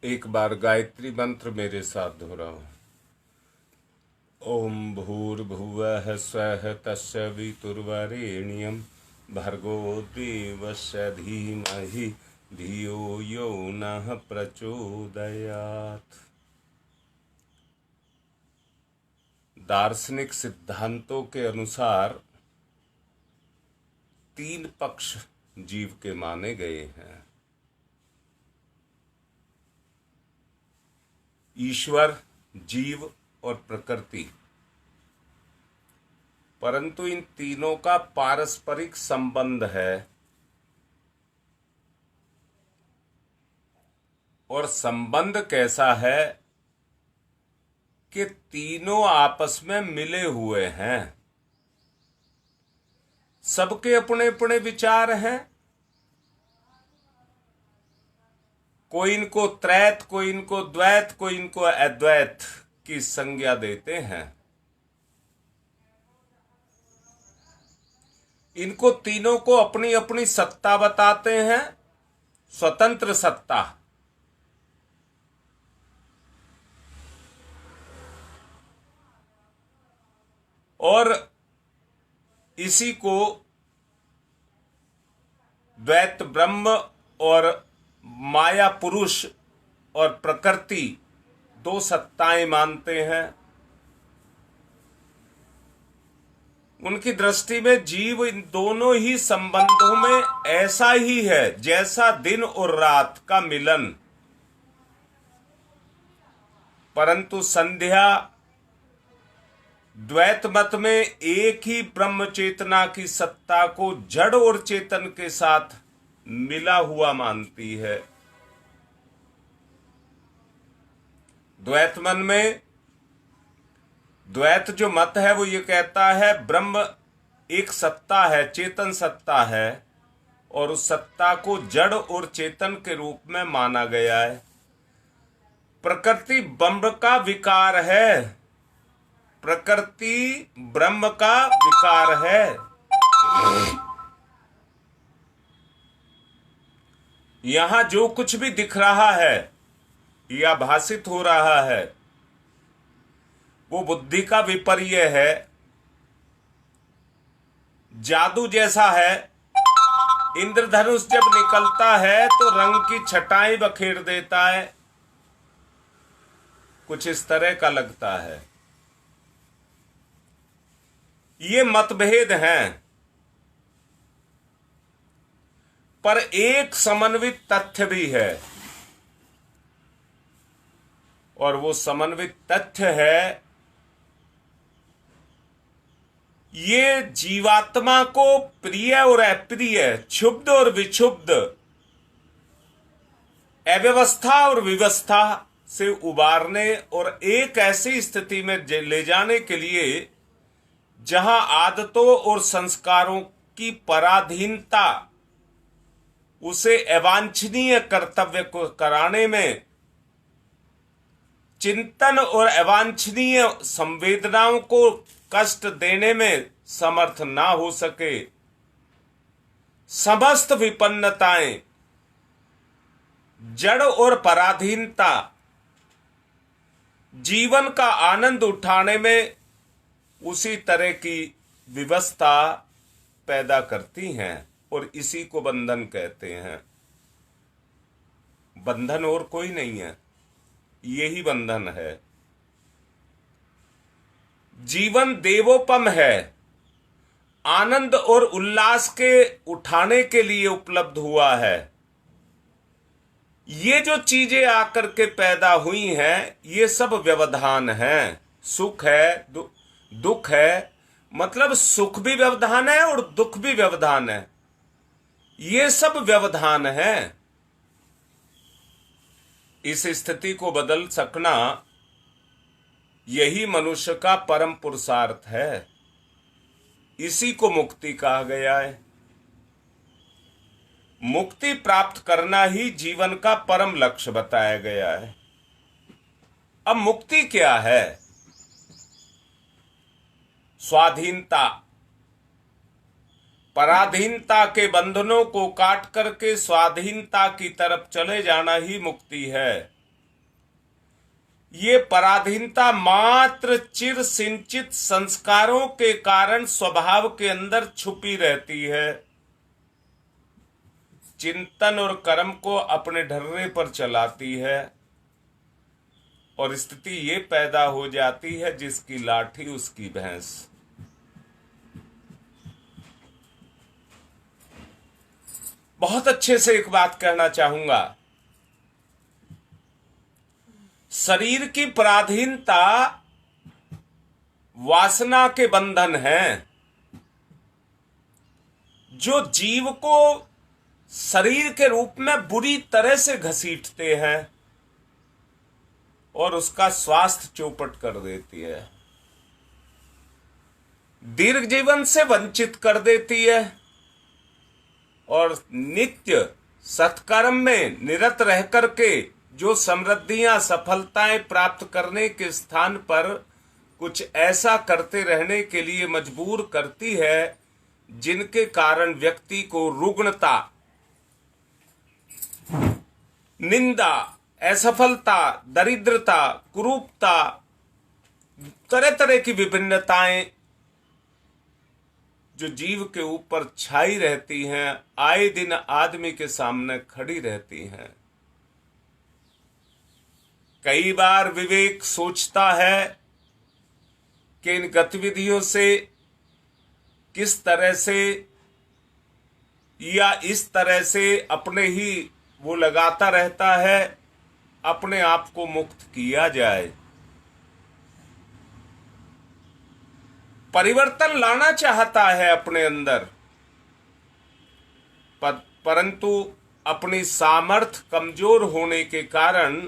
एक बार गायत्री मंत्र मेरे साथ दोहराओ। ओम भूर्भुवः स्वः तस्य वितुर्वरेण्यं भर्गो देवस्य धीमहि धियो यो नः प्रचोदयात्। दार्शनिक सिद्धांतों के अनुसार 3 पक्ष जीव के माने गए हैं। ईश्वर, जीव और प्रकृति। परंतु इन तीनों का पारस्परिक संबंध है और संबंध कैसा है कि तीनों आपस में मिले हुए हैं। सबके अपने अपने विचार हैं। कोई इनको त्रैत, कोई इनको द्वैत, कोई इनको अद्वैत की संज्ञा देते हैं। इनको तीनों को अपनी अपनी सत्ता बताते हैं, स्वतंत्र सत्ता। और इसी को द्वैत ब्रह्म और माया पुरुष और प्रकृति 2 सत्ताएं मानते हैं। उनकी दृष्टि में जीव इन दोनों ही संबंधों में ऐसा ही है जैसा दिन और रात का मिलन। परंतु संध्या द्वैत मत में एक ही ब्रह्म चेतना की सत्ता को जड़ और चेतन के साथ मिला हुआ मानती है। द्वैत मन में द्वैत जो मत है वो ये कहता है ब्रह्म एक सत्ता है, चेतन सत्ता है, और उस सत्ता को जड़ और चेतन के रूप में माना गया है। प्रकृति ब्रह्म का विकार है। प्रकृति ब्रह्म का विकार है। यहां जो कुछ भी दिख रहा है या भाषित हो रहा है वो बुद्धि का विपर्य है। जादू जैसा है। इंद्रधनुष जब निकलता है तो रंग की छटाएं बखेर देता है। कुछ इस तरह का लगता है। ये मतभेद हैं, पर एक समन्वित तथ्य भी है, और वो समन्वित तथ्य है ये जीवात्मा को प्रिय और अप्रिय, क्षुब्ध और विक्षुब्ध, अव्यवस्था और विवस्था से उबारने और एक ऐसी स्थिति में ले जाने के लिए जहां आदतों और संस्कारों की पराधीनता उसे अवांछनीय कर्तव्य को कराने में, चिंतन और अवांछनीय संवेदनाओं को कष्ट देने में समर्थ ना हो सके। समस्त विपन्नताएं, जड़ और पराधीनता जीवन का आनंद उठाने में उसी तरह की व्यवस्था पैदा करती हैं, और इसी को बंधन कहते हैं। बंधन और कोई नहीं है, यही बंधन है। जीवन देवोपम है। आनंद और उल्लास के उठाने के लिए उपलब्ध हुआ है। ये जो चीजें आकर के पैदा हुई हैं ये सब व्यवधान हैं। सुख है, दुख है, मतलब सुख भी व्यवधान है और दुख भी व्यवधान है। ये सब व्यवधान है। इस स्थिति को बदल सकना यही मनुष्य का परम पुरुषार्थ है। इसी को मुक्ति कहा गया है। मुक्ति प्राप्त करना ही जीवन का परम लक्ष्य बताया गया है। अब मुक्ति क्या है? स्वाधीनता, पराधीनता के बंधनों को काट करके स्वाधीनता की तरफ चले जाना ही मुक्ति है। ये पराधीनता मात्र चिर सिंचित संस्कारों के कारण स्वभाव के अंदर छुपी रहती है। चिंतन और कर्म को अपने ढर्रे पर चलाती है और स्थिति ये पैदा हो जाती है जिसकी लाठी उसकी भैंस। बहुत अच्छे से एक बात कहना चाहूंगा, शरीर की पराधीनता वासना के बंधन है जो जीव को शरीर के रूप में बुरी तरह से घसीटते हैं और उसका स्वास्थ्य चौपट कर देती है, दीर्घ जीवन से वंचित कर देती है और नित्य सत्कर्म में निरत रह करके जो समृद्धियां सफलताएं प्राप्त करने के स्थान पर कुछ ऐसा करते रहने के लिए मजबूर करती है जिनके कारण व्यक्ति को रुग्णता, निंदा, असफलता, दरिद्रता, कुरूपता, तरह तरह की विभिन्नताएं जो जीव के ऊपर छाई रहती हैं, आए दिन आदमी के सामने खड़ी रहती हैं। कई बार विवेक सोचता है कि इन गतिविधियों से किस तरह से या इस तरह से अपने ही वो लगाता रहता है अपने आप को मुक्त किया जाए। परिवर्तन लाना चाहता है अपने अंदर, परंतु अपनी सामर्थ्य कमजोर होने के कारण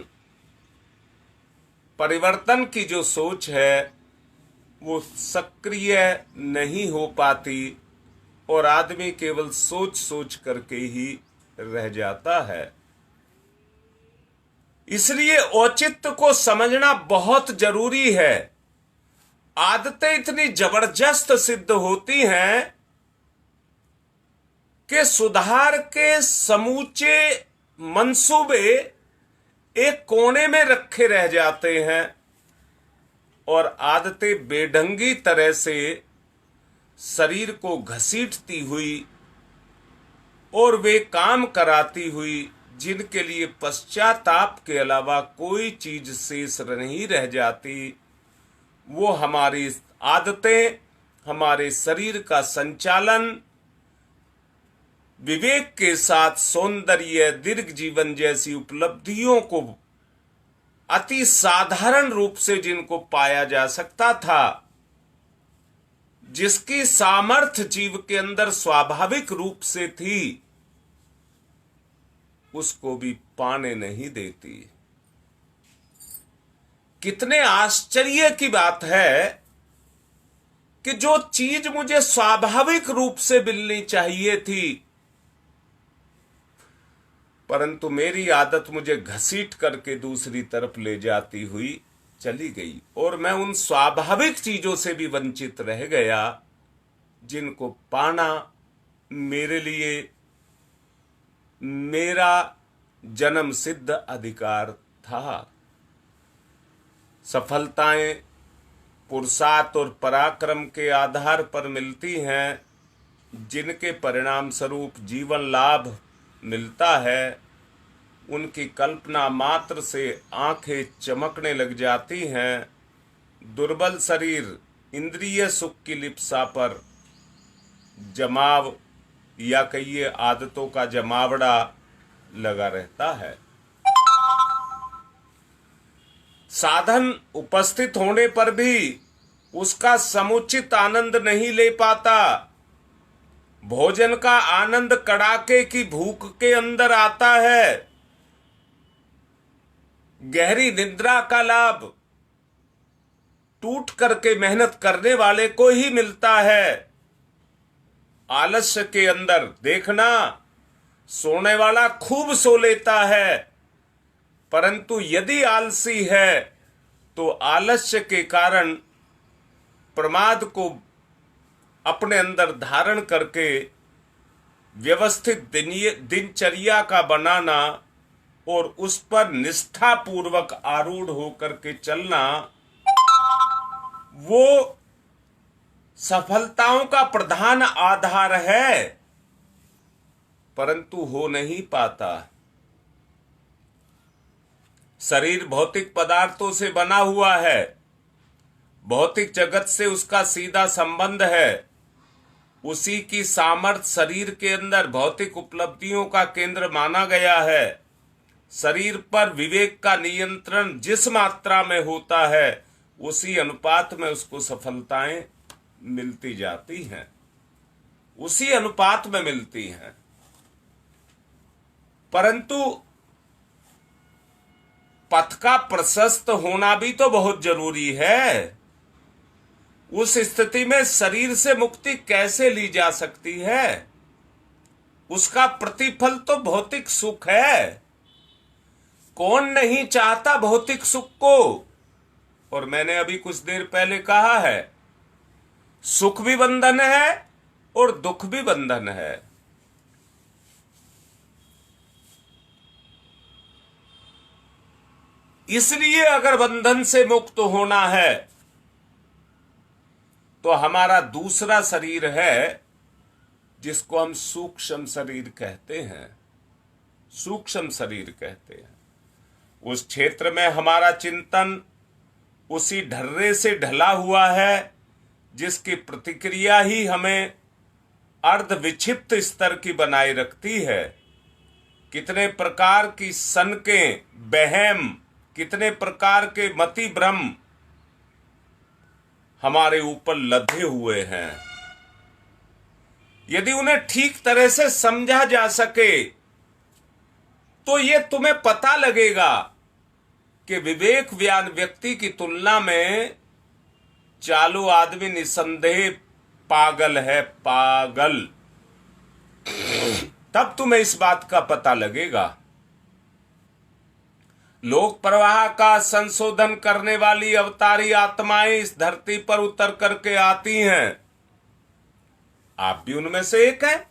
परिवर्तन की जो सोच है वो सक्रिय नहीं हो पाती और आदमी केवल सोच सोच करके ही रह जाता है। इसलिए औचित्य को समझना बहुत जरूरी है। आदतें इतनी जबरदस्त सिद्ध होती हैं कि सुधार के समूचे मंसूबे एक कोने में रखे रह जाते हैं और आदतें बेढंगी तरह से शरीर को घसीटती हुई और वे काम कराती हुई जिनके लिए पश्चाताप के अलावा कोई चीज शेष नहीं रह जाती, वो हमारी आदतें, हमारे शरीर का संचालन विवेक के साथ सौंदर्य, दीर्घ जीवन जैसी उपलब्धियों को अति साधारण रूप से जिनको पाया जा सकता था, जिसकी सामर्थ्य जीव के अंदर स्वाभाविक रूप से थी, उसको भी पाने नहीं देती। कितने आश्चर्य की बात है कि जो चीज मुझे स्वाभाविक रूप से मिलनी चाहिए थी, परंतु मेरी आदत मुझे घसीट करके दूसरी तरफ ले जाती हुई चली गई और मैं उन स्वाभाविक चीजों से भी वंचित रह गया जिनको पाना मेरे लिए मेरा जन्म सिद्ध अधिकार था। सफलताएं पुरुषार्थ और पराक्रम के आधार पर मिलती हैं, जिनके परिणाम स्वरूप जीवन लाभ मिलता है, उनकी कल्पना मात्र से आंखें चमकने लग जाती हैं। दुर्बल शरीर इंद्रिय सुख की लिप्सा पर जमाव या कहिए आदतों का जमावड़ा लगा रहता है। साधन उपस्थित होने पर भी उसका समुचित आनंद नहीं ले पाता। भोजन का आनंद कड़ाके की भूख के अंदर आता है। गहरी निद्रा का लाभ टूट करके मेहनत करने वाले को ही मिलता है। आलस्य के अंदर देखना, सोने वाला खूब सो लेता है, परंतु यदि आलसी है तो आलस्य के कारण प्रमाद को अपने अंदर धारण करके व्यवस्थित दिनचर्या का बनाना और उस पर निष्ठा पूर्वक आरूढ़ होकर के चलना, वो सफलताओं का प्रधान आधार है, परंतु हो नहीं पाता। शरीर भौतिक पदार्थों से बना हुआ है, भौतिक जगत से उसका सीधा संबंध है। उसी की सामर्थ्य शरीर के अंदर भौतिक उपलब्धियों का केंद्र माना गया है। शरीर पर विवेक का नियंत्रण जिस मात्रा में होता है, उसी अनुपात में उसको सफलताएं मिलती जाती हैं, उसी अनुपात में मिलती हैं। परंतु पथ का प्रशस्त होना भी तो बहुत जरूरी है। उस स्थिति में शरीर से मुक्ति कैसे ली जा सकती है? उसका प्रतिफल तो भौतिक सुख है। कौन नहीं चाहता भौतिक सुख को? और मैंने अभी कुछ देर पहले कहा है, सुख भी बंधन है और दुख भी बंधन है। इसलिए अगर बंधन से मुक्त होना है तो हमारा दूसरा शरीर है, जिसको हम सूक्ष्म शरीर कहते हैं, सूक्ष्म शरीर कहते हैं। उस क्षेत्र में हमारा चिंतन उसी ढर्रे से ढला हुआ है, जिसकी प्रतिक्रिया ही हमें अर्ध विक्षिप्त स्तर की बनाए रखती है। कितने प्रकार की सनकें, बहम, कितने प्रकार के मति भ्रम हमारे ऊपर लदे हुए हैं। यदि उन्हें ठीक तरह से समझा जा सके तो ये तुम्हें पता लगेगा कि विवेकवान व्यक्ति की तुलना में चालू आदमी निसंदेह पागल है, पागल। तब तुम्हें इस बात का पता लगेगा। लोक प्रवाह का संशोधन करने वाली अवतारी आत्माएं इस धरती पर उतर करके आती हैं। आप भी उनमें से एक हैं,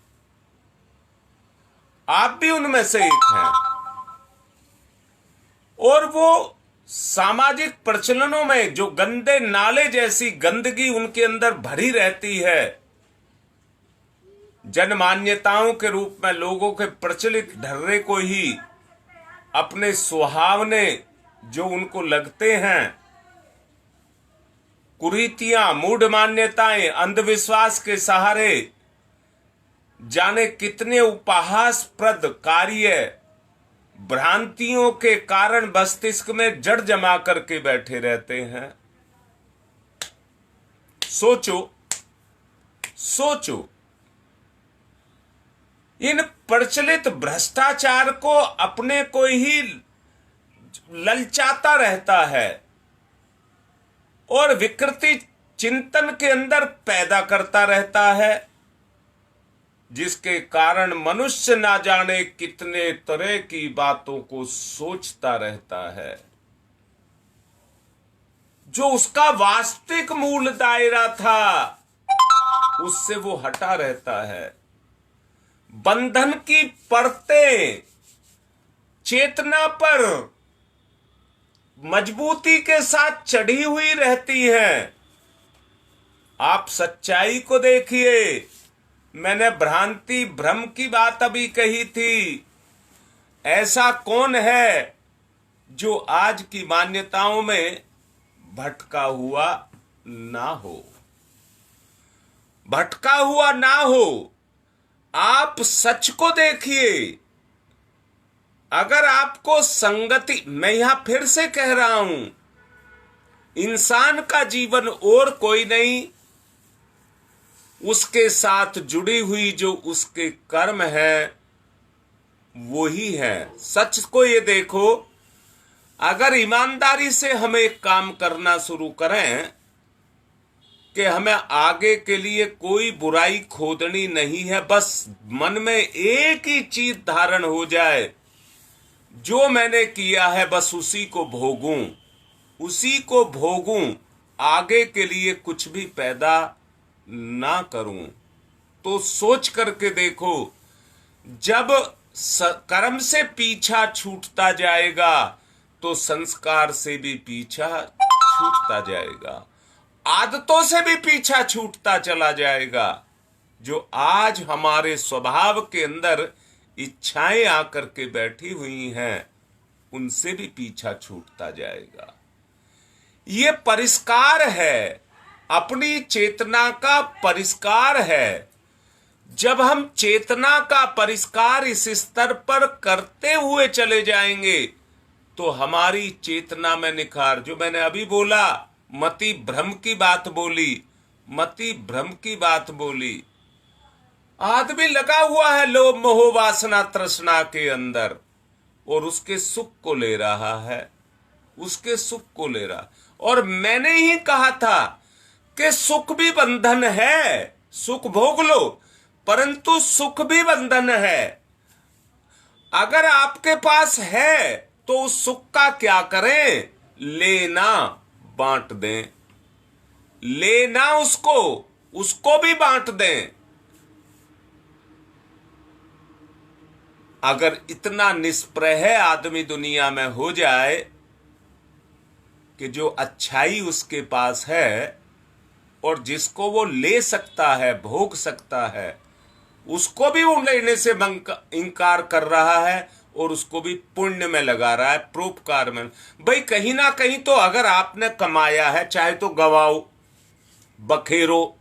आप भी उनमें से एक हैं। और वो सामाजिक प्रचलनों में जो गंदे नाले जैसी गंदगी उनके अंदर भरी रहती है, जन मान्यताओं के रूप में लोगों के प्रचलित ढर्रे को ही अपने सुहावने जो उनको लगते हैं, कुरीतियां, मूढ़ मान्यताएं, अंधविश्वास के सहारे जाने कितने उपहासप्रद कार्य भ्रांतियों के कारण मस्तिष्क में जड़ जमा करके बैठे रहते हैं। सोचो, सोचो, इन प्रचलित भ्रष्टाचार को अपने को ही ललचाता रहता है और विकृति चिंतन के अंदर पैदा करता रहता है, जिसके कारण मनुष्य ना जाने कितने तरह की बातों को सोचता रहता है, जो उसका वास्तविक मूल दायरा था उससे वो हटा रहता है। बंधन की परतें चेतना पर मजबूती के साथ चढ़ी हुई रहती हैं। आप सच्चाई को देखिए। मैंने भ्रांति भ्रम की बात अभी कही थी। ऐसा कौन है जो आज की मान्यताओं में भटका हुआ ना हो, भटका हुआ ना हो। आप सच को देखिए। अगर आपको संगति, मैं यहां फिर से कह रहा हूं, इंसान का जीवन और कोई नहीं, उसके साथ जुड़ी हुई जो उसके कर्म है वो ही है। सच को ये देखो, अगर ईमानदारी से हम एक काम करना शुरू करें कि हमें आगे के लिए कोई बुराई खोदनी नहीं है, बस मन में एक ही चीज धारण हो जाए, जो मैंने किया है बस उसी को भोगूं, उसी को भोगूं, आगे के लिए कुछ भी पैदा ना करूं। तो सोच करके देखो, जब कर्म से पीछा छूटता जाएगा तो संस्कार से भी पीछा छूटता जाएगा, आदतों से भी पीछा छूटता चला जाएगा। जो आज हमारे स्वभाव के अंदर इच्छाएं आकर के बैठी हुई हैं, उनसे भी पीछा छूटता जाएगा। ये परिष्कार है, अपनी चेतना का परिष्कार है। जब हम चेतना का परिष्कार इस स्तर पर करते हुए चले जाएंगे तो हमारी चेतना में निखार, जो मैंने अभी बोला, मति भ्रम की बात बोली, मति भ्रम की बात बोली। आदमी लगा हुआ है लोभ मोह वासना तृष्णा के अंदर और उसके सुख को ले रहा है, उसके सुख को ले रहा। और मैंने ही कहा था कि सुख भी बंधन है, सुख भोग लो, परंतु सुख भी बंधन है। अगर आपके पास है तो उस सुख का क्या करें? लेना, बांट दें, लेना, उसको भी बांट दें। अगर इतना निष्प्रह आदमी दुनिया में हो जाए कि जो अच्छाई उसके पास है और जिसको वो ले सकता है, भोग सकता है, उसको भी वो लेने से इंकार कर रहा है और उसको भी पुण्य में लगा रहा है, परोपकार में। भाई कहीं ना कहीं तो अगर आपने कमाया है, चाहे तो गवाओ, बखेरो,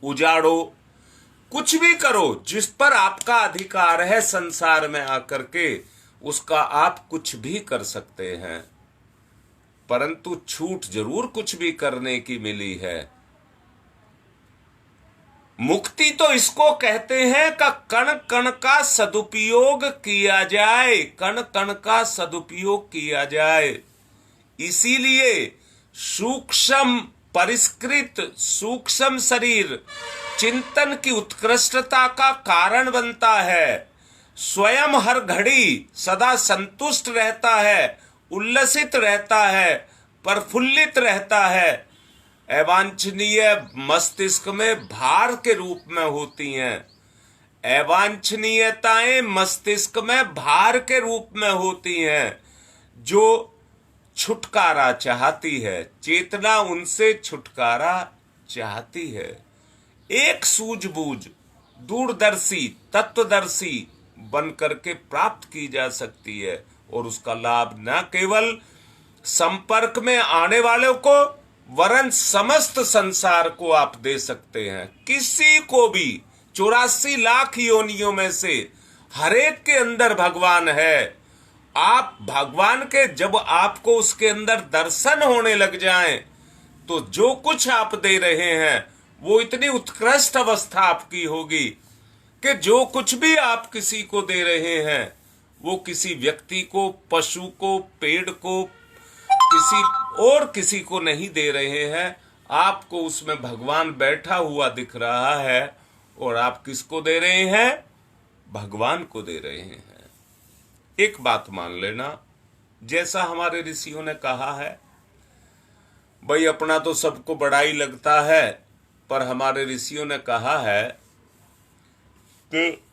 उजाड़ो, कुछ भी करो, जिस पर आपका अधिकार है संसार में आकर के, उसका आप कुछ भी कर सकते हैं। परंतु छूट जरूर कुछ भी करने की मिली है। मुक्ति तो इसको कहते हैं कि कण कण का सदुपयोग किया जाए, कण कण का सदुपयोग किया जाए। इसीलिए सूक्ष्म परिष्कृत सूक्ष्म शरीर चिंतन की उत्कृष्टता का कारण बनता है। स्वयं हर घड़ी सदा संतुष्ट रहता है, उल्लसित रहता है, प्रफुल्लित रहता है। अवांछनीय मस्तिष्क में भार के रूप में होती हैं, अवांछनीयताएं मस्तिष्क में भार के रूप में होती हैं, जो छुटकारा चाहती है। चेतना उनसे छुटकारा चाहती है। एक सूझबूझ, दूरदर्शी, तत्वदर्शी बन करके प्राप्त की जा सकती है और उसका लाभ न केवल संपर्क में आने वालों को वरन समस्त संसार को आप दे सकते हैं। किसी को भी 84 लाख योनियों में से हरेक के अंदर भगवान है। आप भगवान के जब आपको उसके अंदर दर्शन होने लग जाएं तो जो कुछ आप दे रहे हैं वो इतनी उत्कृष्ट अवस्था आपकी होगी कि जो कुछ भी आप किसी को दे रहे हैं वो किसी व्यक्ति को, पशु को, पेड़ को, किसी को नहीं दे रहे हैं। आपको उसमें भगवान बैठा हुआ दिख रहा है और आप किसको दे रहे हैं? भगवान को दे रहे हैं। एक बात मान लेना, जैसा हमारे ऋषियों ने कहा है, भाई अपना तो सबको बड़ा ही लगता है, पर हमारे ऋषियों ने कहा है कि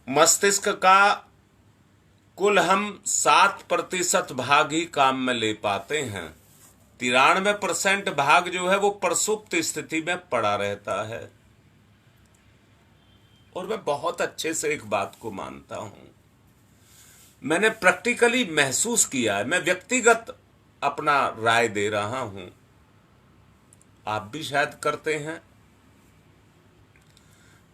मस्तिष्क का कुल हम 7% भाग ही काम में ले पाते हैं। 93% भाग जो है वो प्रसुप्त स्थिति में पड़ा रहता है। और मैं बहुत अच्छे से एक बात को मानता हूं, मैंने प्रैक्टिकली महसूस किया है, मैं व्यक्तिगत अपना राय दे रहा हूं, आप भी शायद करते हैं।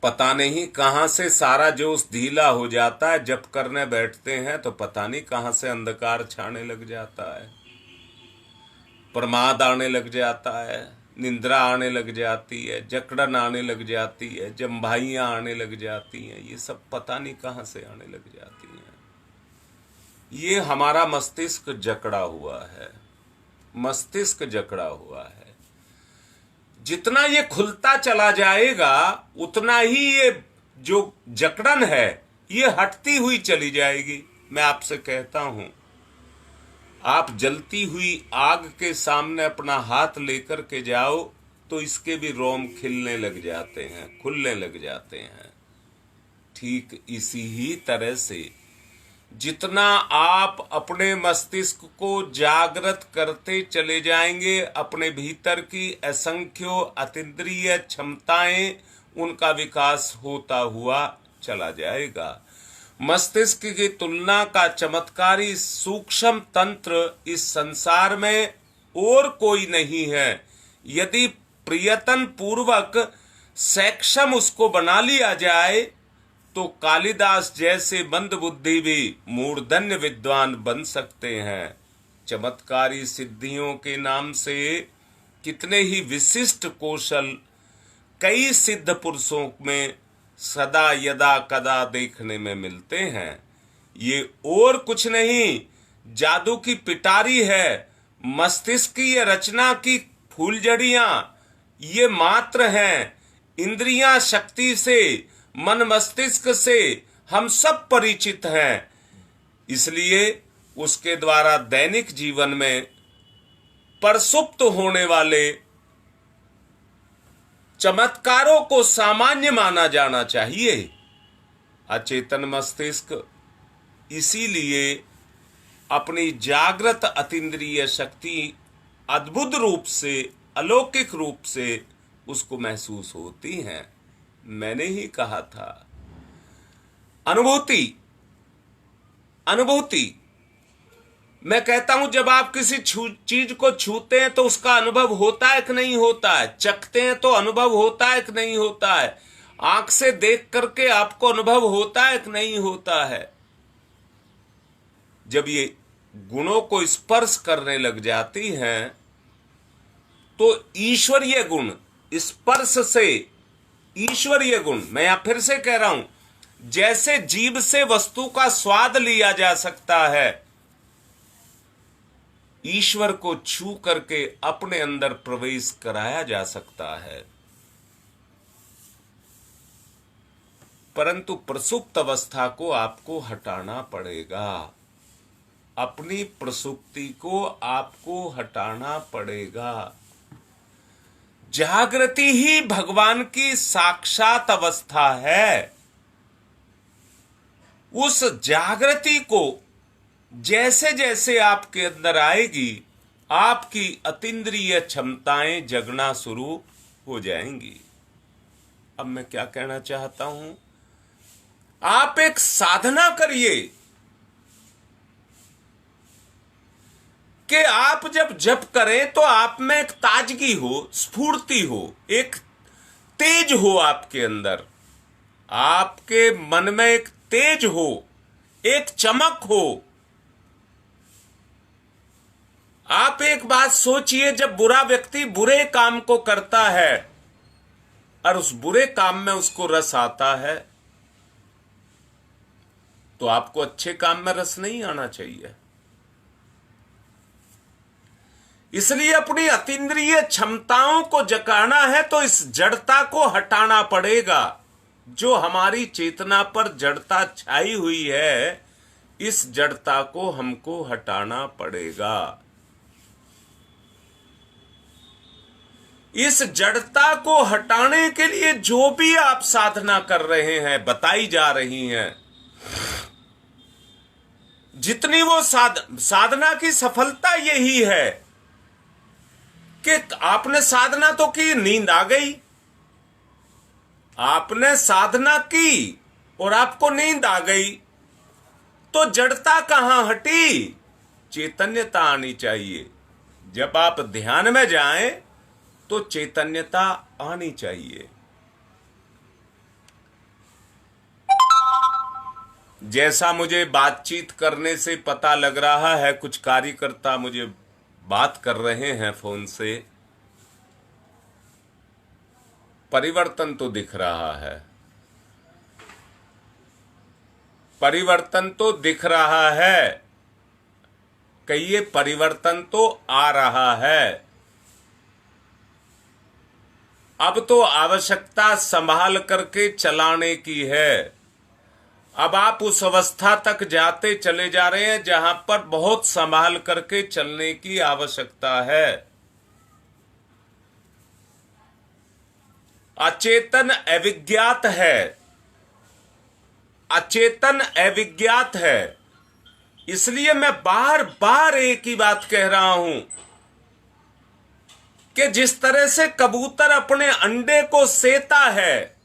पता नहीं कहां से सारा जोश ढीला हो जाता है, जब करने बैठते हैं तो पता नहीं कहां से अंधकार छाने लग जाता है, प्रमाद आने लग जाता है, निंद्रा आने लग जाती है, जकड़न आने लग जाती है, जम्भाइयां आने लग जाती हैं। ये सब पता नहीं कहां से आने लग जाती हैं। ये हमारा मस्तिष्क जकड़ा हुआ है, मस्तिष्क जकड़ा हुआ है। जितना ये खुलता चला जाएगा उतना ही ये जो जकड़न है ये हटती हुई चली जाएगी। मैं आपसे कहता हूं, आप जलती हुई आग के सामने अपना हाथ लेकर के जाओ तो इसके भी रोम खिलने लग जाते हैं, खुलने लग जाते हैं। ठीक इसी ही तरह से जितना आप अपने मस्तिष्क को जागृत करते चले जाएंगे, अपने भीतर की असंख्यों अतीन्द्रिय क्षमताएं, उनका विकास होता हुआ चला जाएगा। मस्तिष्क की तुलना का चमत्कारी सूक्ष्म तंत्र इस संसार में और कोई नहीं है। यदि प्रयत्न पूर्वक सक्षम उसको बना लिया जाए तो कालिदास जैसे मंदबुद्धि भी मूर्धन्य विद्वान बन सकते हैं। चमत्कारी सिद्धियों के नाम से कितने ही विशिष्ट कौशल कई सिद्ध पुरुषों में सदा यदा कदा देखने में मिलते हैं। ये और कुछ नहीं, जादू की पिटारी है। मस्तिष्कीय रचना की फूलझड़ियां ये मात्र हैं। इंद्रियां शक्ति से, मन मस्तिष्क से हम सब परिचित हैं। इसलिए उसके द्वारा दैनिक जीवन में प्रसुप्त होने वाले चमत्कारों को सामान्य माना जाना चाहिए। अचेतन मस्तिष्क इसीलिए अपनी जागृत अतीन्द्रिय शक्ति अद्भुत रूप से, अलौकिक रूप से उसको महसूस होती हैं। मैंने ही कहा था, अनुभूति अनुभूति मैं कहता हूं, जब आप किसी चीज को छूते हैं तो उसका अनुभव होता है कि नहीं होता है? चखते हैं तो अनुभव होता है कि नहीं होता है? आंख से देख करके आपको अनुभव होता है कि नहीं होता है? जब ये गुणों को स्पर्श करने लग जाती हैं तो ईश्वरीय गुण, स्पर्श से ईश्वरीय गुण, मैं यहां फिर से कह रहा हूं, जैसे जीभ से वस्तु का स्वाद लिया जा सकता है, ईश्वर को छू करके अपने अंदर प्रवेश कराया जा सकता है। परंतु प्रसुप्त अवस्था को आपको हटाना पड़ेगा। अपनी प्रसुप्ति को आपको हटाना पड़ेगा। जागृति ही भगवान की साक्षात अवस्था है। उस जागृति को जैसे जैसे आपके अंदर आएगी, आपकी अतीन्द्रिय क्षमताएं जगना शुरू हो जाएंगी। अब मैं क्या कहना चाहता हूं, आप एक साधना करिए कि आप जब जप करें तो आप में एक ताजगी हो, स्फूर्ति हो, एक तेज हो आपके अंदर, आपके मन में एक तेज हो, एक चमक हो। आप एक बात सोचिए, जब बुरा व्यक्ति बुरे काम को करता है और उस बुरे काम में उसको रस आता है, तो आपको अच्छे काम में रस नहीं आना चाहिए। इसलिए अपनी अतीन्द्रिय क्षमताओं को जगाना है तो इस जड़ता को हटाना पड़ेगा। जो हमारी चेतना पर जड़ता छाई हुई है, इस जड़ता को हमको हटाना पड़ेगा। इस जड़ता को हटाने के लिए जो भी आप साधना कर रहे हैं, बताई जा रही हैं, जितनी वो साधना की सफलता यही है कि आपने साधना तो की, नींद आ गई। आपने साधना की और आपको नींद आ गई, तो जड़ता कहां हटी? चैतन्यता आनी चाहिए। जब आप ध्यान में जाएं तो चैतन्यता आनी चाहिए। जैसा मुझे बातचीत करने से पता लग रहा है, कुछ कार्यकर्ता मुझे बात कर रहे हैं फोन से, परिवर्तन तो दिख रहा है, परिवर्तन तो दिख रहा है। कहिए, परिवर्तन तो आ रहा है। अब तो आवश्यकता संभाल करके चलाने की है। अब आप उस अवस्था तक जाते चले जा रहे हैं जहां पर बहुत संभाल करके चलने की आवश्यकता है। अचेतन अविज्ञात है, अचेतन अविज्ञात है। इसलिए मैं बार बार एक ही बात कह रहा हूं कि जिस तरह से कबूतर अपने अंडे को सेता है,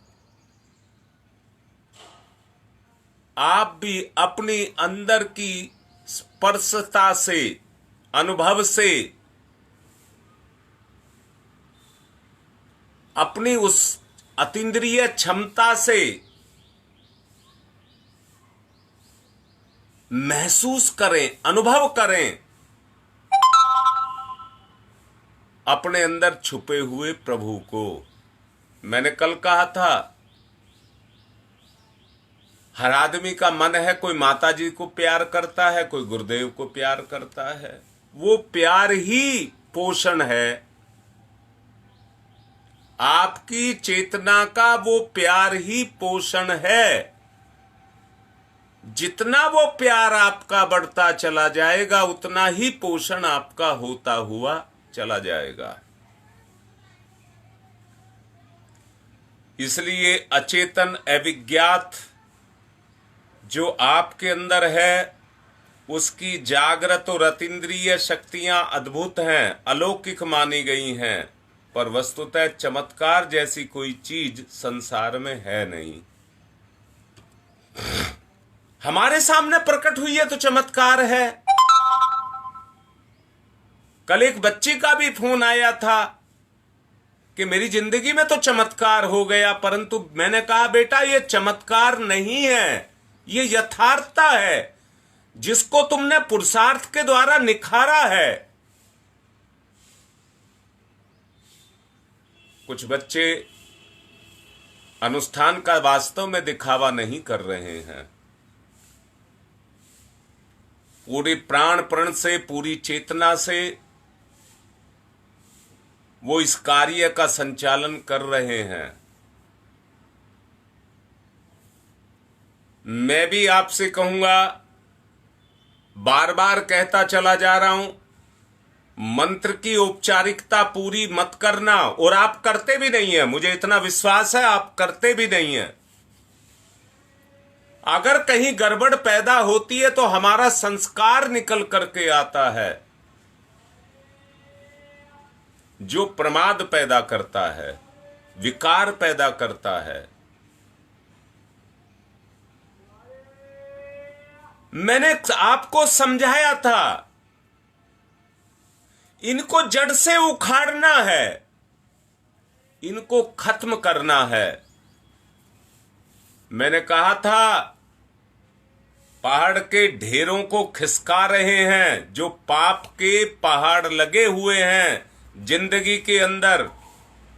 आप भी अपनी अंदर की स्पर्शता से, अनुभव से, अपनी उस अतीन्द्रिय क्षमता से महसूस करें, अनुभव करें अपने अंदर छुपे हुए प्रभु को। मैंने कल कहा था, हर आदमी का मन है, कोई माता जी को प्यार करता है, कोई गुरुदेव को प्यार करता है। वो प्यार ही पोषण है। आपकी चेतना का वो प्यार ही पोषण है। जितना वो प्यार आपका बढ़ता चला जाएगा, उतना ही पोषण आपका होता हुआ चला जाएगा। इसलिए अचेतन अविज्ञात जो आपके अंदर है, उसकी जागृत और अतीन्द्रिय शक्तियां अद्भुत हैं, अलौकिक मानी गई हैं, पर वस्तुतः चमत्कार जैसी कोई चीज संसार में है नहीं। हमारे सामने प्रकट हुई है तो चमत्कार है। कल एक बच्ची का भी फोन आया था कि मेरी जिंदगी में तो चमत्कार हो गया, परंतु मैंने कहा बेटा ये चमत्कार नहीं है, ये यथार्थता है जिसको तुमने पुरुषार्थ के द्वारा निखारा है। कुछ बच्चे अनुष्ठान का वास्तव में दिखावा नहीं कर रहे हैं, पूरी प्राण प्रण से, पूरी चेतना से वो इस कार्य का संचालन कर रहे हैं। मैं भी आपसे कहूंगा, बार बार कहता चला जा रहा हूं, मंत्र की औपचारिकता पूरी मत करना, और आप करते भी नहीं है, मुझे इतना विश्वास है आप करते भी नहीं है। अगर कहीं गड़बड़ पैदा होती है तो हमारा संस्कार निकल करके आता है, जो प्रमाद पैदा करता है, विकार पैदा करता है। मैंने आपको समझाया था, इनको जड़ से उखाड़ना है, इनको खत्म करना है। मैंने कहा था, पहाड़ के ढेरों को खिसका रहे हैं, जो पाप के पहाड़ लगे हुए हैं जिंदगी के अंदर,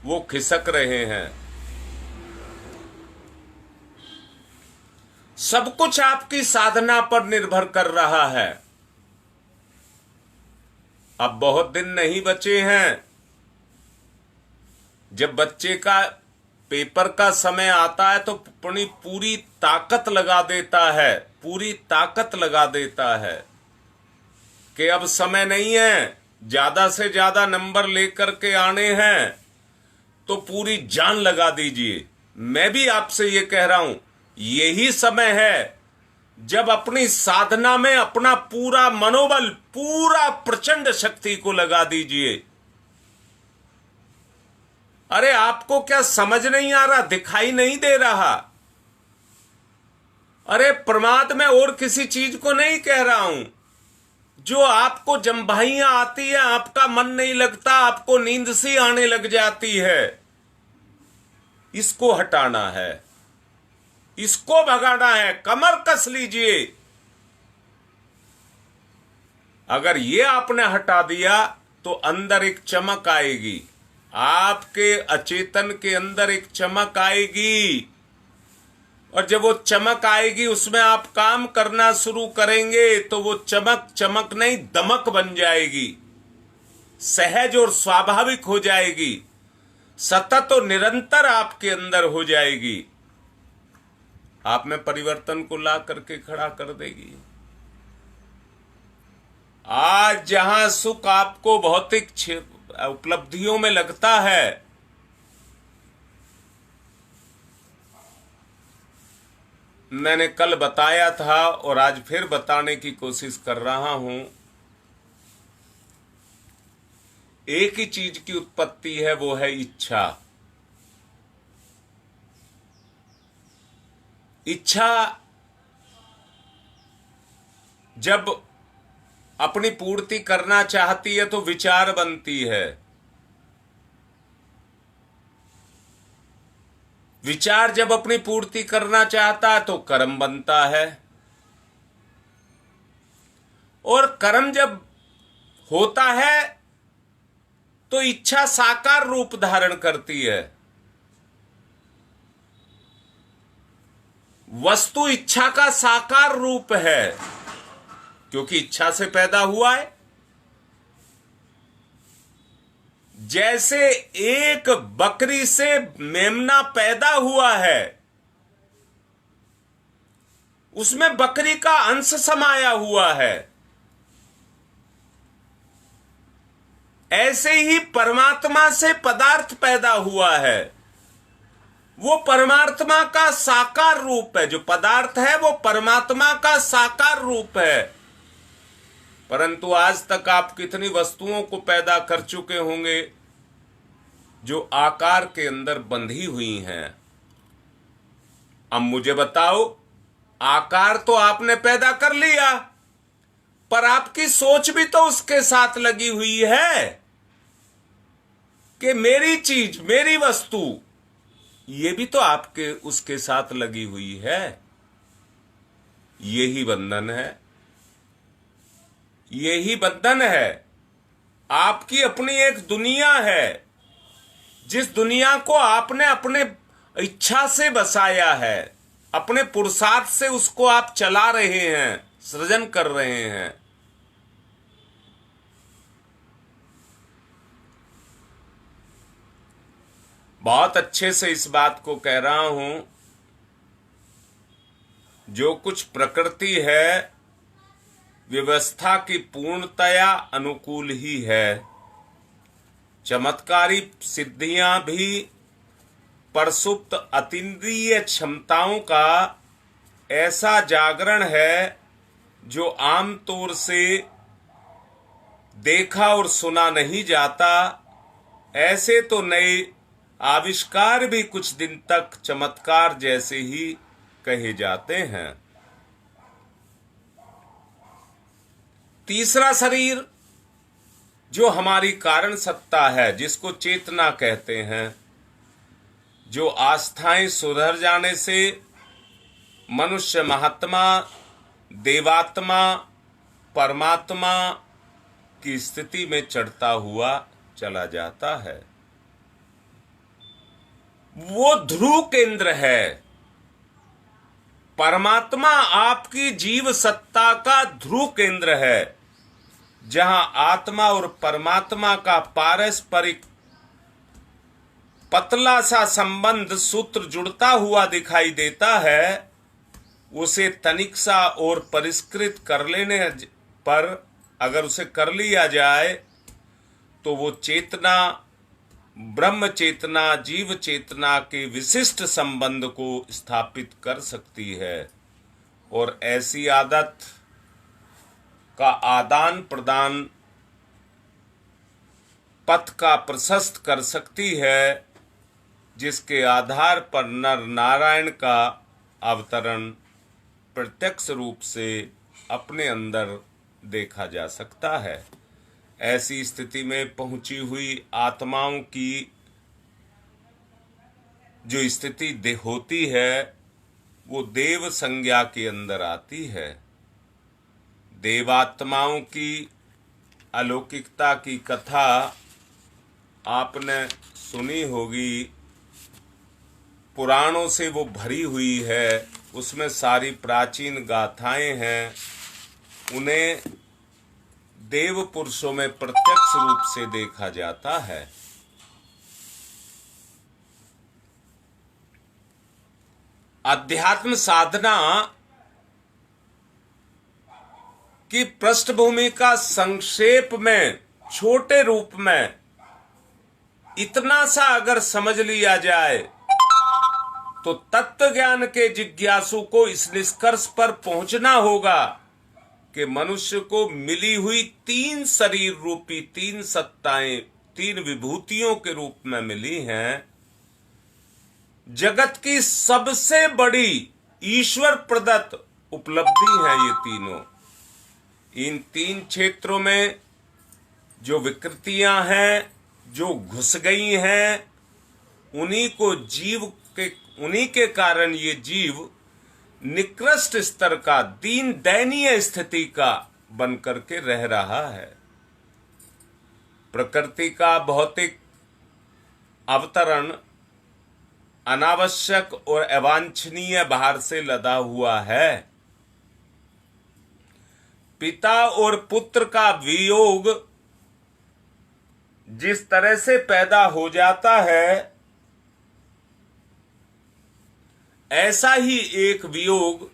वो खिसक रहे हैं। सब कुछ आपकी साधना पर निर्भर कर रहा है। अब बहुत दिन नहीं बचे हैं, जब बच्चे का पेपर का समय आता है तो अपनी पूरी ताकत लगा देता है, पूरी ताकत लगा देता है कि अब समय नहीं है, ज्यादा से ज्यादा नंबर लेकर के आने हैं, तो पूरी जान लगा दीजिए। मैं भी आपसे ये कह रहा हूं, यही समय है जब अपनी साधना में अपना पूरा मनोबल, पूरा प्रचंड शक्ति को लगा दीजिए। अरे आपको क्या समझ नहीं आ रहा, दिखाई नहीं दे रहा? अरे प्रमाद में और किसी चीज को नहीं कह रहा हूं, जो आपको जम्भाइयां आती है, आपका मन नहीं लगता, आपको नींद सी आने लग जाती है, इसको हटाना है, इसको भगाना है। कमर कस लीजिए। अगर ये आपने हटा दिया तो अंदर एक चमक आएगी, आपके अचेतन के अंदर एक चमक आएगी, और जब वो चमक आएगी उसमें आप काम करना शुरू करेंगे तो वो चमक चमक नहीं, दमक बन जाएगी, सहज और स्वाभाविक हो जाएगी, सतत और निरंतर आपके अंदर हो जाएगी, आप में परिवर्तन को ला करके खड़ा कर देगी। आज जहां सुख आपको भौतिक उपलब्धियों में लगता है, मैंने कल बताया था और आज फिर बताने की कोशिश कर रहा हूं। एक ही चीज की उत्पत्ति है, वो है इच्छा। इच्छा जब अपनी पूर्ति करना चाहती है तो विचार बनती है, विचार जब अपनी पूर्ति करना चाहता है तो कर्म बनता है, और कर्म जब होता है तो इच्छा साकार रूप धारण करती है। वस्तु इच्छा का साकार रूप है, क्योंकि इच्छा से पैदा हुआ है। जैसे एक बकरी से मेमना पैदा हुआ है, उसमें बकरी का अंश समाया हुआ है, ऐसे ही परमात्मा से पदार्थ पैदा हुआ है। वो परमात्मा का साकार रूप है। जो पदार्थ है वो परमात्मा का साकार रूप है। परंतु आज तक आप कितनी वस्तुओं को पैदा कर चुके होंगे जो आकार के अंदर बंधी हुई हैं। अब मुझे बताओ, आकार तो आपने पैदा कर लिया, पर आपकी सोच भी तो उसके साथ लगी हुई है कि मेरी चीज, मेरी वस्तु, ये भी तो आपके उसके साथ लगी हुई है। यही बंधन है, यही बंधन है। आपकी अपनी एक दुनिया है, जिस दुनिया को आपने अपने इच्छा से बसाया है, अपने पुरुषार्थ से उसको आप चला रहे हैं, सृजन कर रहे हैं। बहुत अच्छे से इस बात को कह रहा हूं, जो कुछ प्रकृति है व्यवस्था की पूर्णतया अनुकूल ही है। चमत्कारी सिद्धियां भी परसुप्त अतीन्द्रिय क्षमताओं का ऐसा जागरण है जो आमतौर से देखा और सुना नहीं जाता। ऐसे तो नए आविष्कार भी कुछ दिन तक चमत्कार जैसे ही कहे जाते हैं। तीसरा शरीर जो हमारी कारण सत्ता है, जिसको चेतना कहते हैं, जो आस्थाएं सुधर जाने से मनुष्य महात्मा, देवात्मा, परमात्मा की स्थिति में चढ़ता हुआ चला जाता है। वो ध्रुव केंद्र है। परमात्मा आपकी जीव सत्ता का ध्रुव केंद्र है, जहां आत्मा और परमात्मा का पारस्परिक पतला सा संबंध सूत्र जुड़ता हुआ दिखाई देता है। उसे तनिक सा और परिष्कृत कर लेने पर, अगर उसे कर लिया जाए, तो वो चेतना, ब्रह्म चेतना, जीव चेतना के विशिष्ट संबंध को स्थापित कर सकती है और ऐसी आदत का आदान प्रदान पथ का प्रशस्त कर सकती है, जिसके आधार पर नर नारायण का अवतरण प्रत्यक्ष रूप से अपने अंदर देखा जा सकता है। ऐसी स्थिति में पहुंची हुई आत्माओं की जो स्थिति होती है, वो देव संज्ञा के अंदर आती है। देवात्माओं की अलौकिकता की कथा आपने सुनी होगी, पुराणों से वो भरी हुई है, उसमें सारी प्राचीन गाथाएं हैं। उन्हें देव पुरुषों में प्रत्यक्ष रूप से देखा जाता है। अध्यात्म साधना की पृष्ठभूमि का संक्षेप में, छोटे रूप में इतना सा अगर समझ लिया जाए तो तत्व ज्ञान के जिज्ञासु को इस निष्कर्ष पर पहुंचना होगा कि मनुष्य को मिली हुई तीन शरीर रूपी तीन सत्ताएं, तीन विभूतियों के रूप में मिली हैं, जगत की सबसे बड़ी ईश्वर प्रदत्त उपलब्धि है ये तीनों। इन तीन क्षेत्रों में जो विकृतियां हैं, जो घुस गई हैं, उन्हीं के कारण ये जीव निकृष्ट स्तर का, दीन दयनीय स्थिति का बन करके रह रहा है। प्रकृति का भौतिक अवतरण अनावश्यक और अवांछनीय भार से लदा हुआ है। पिता और पुत्र का वियोग जिस तरह से पैदा हो जाता है, ऐसा ही एक वियोग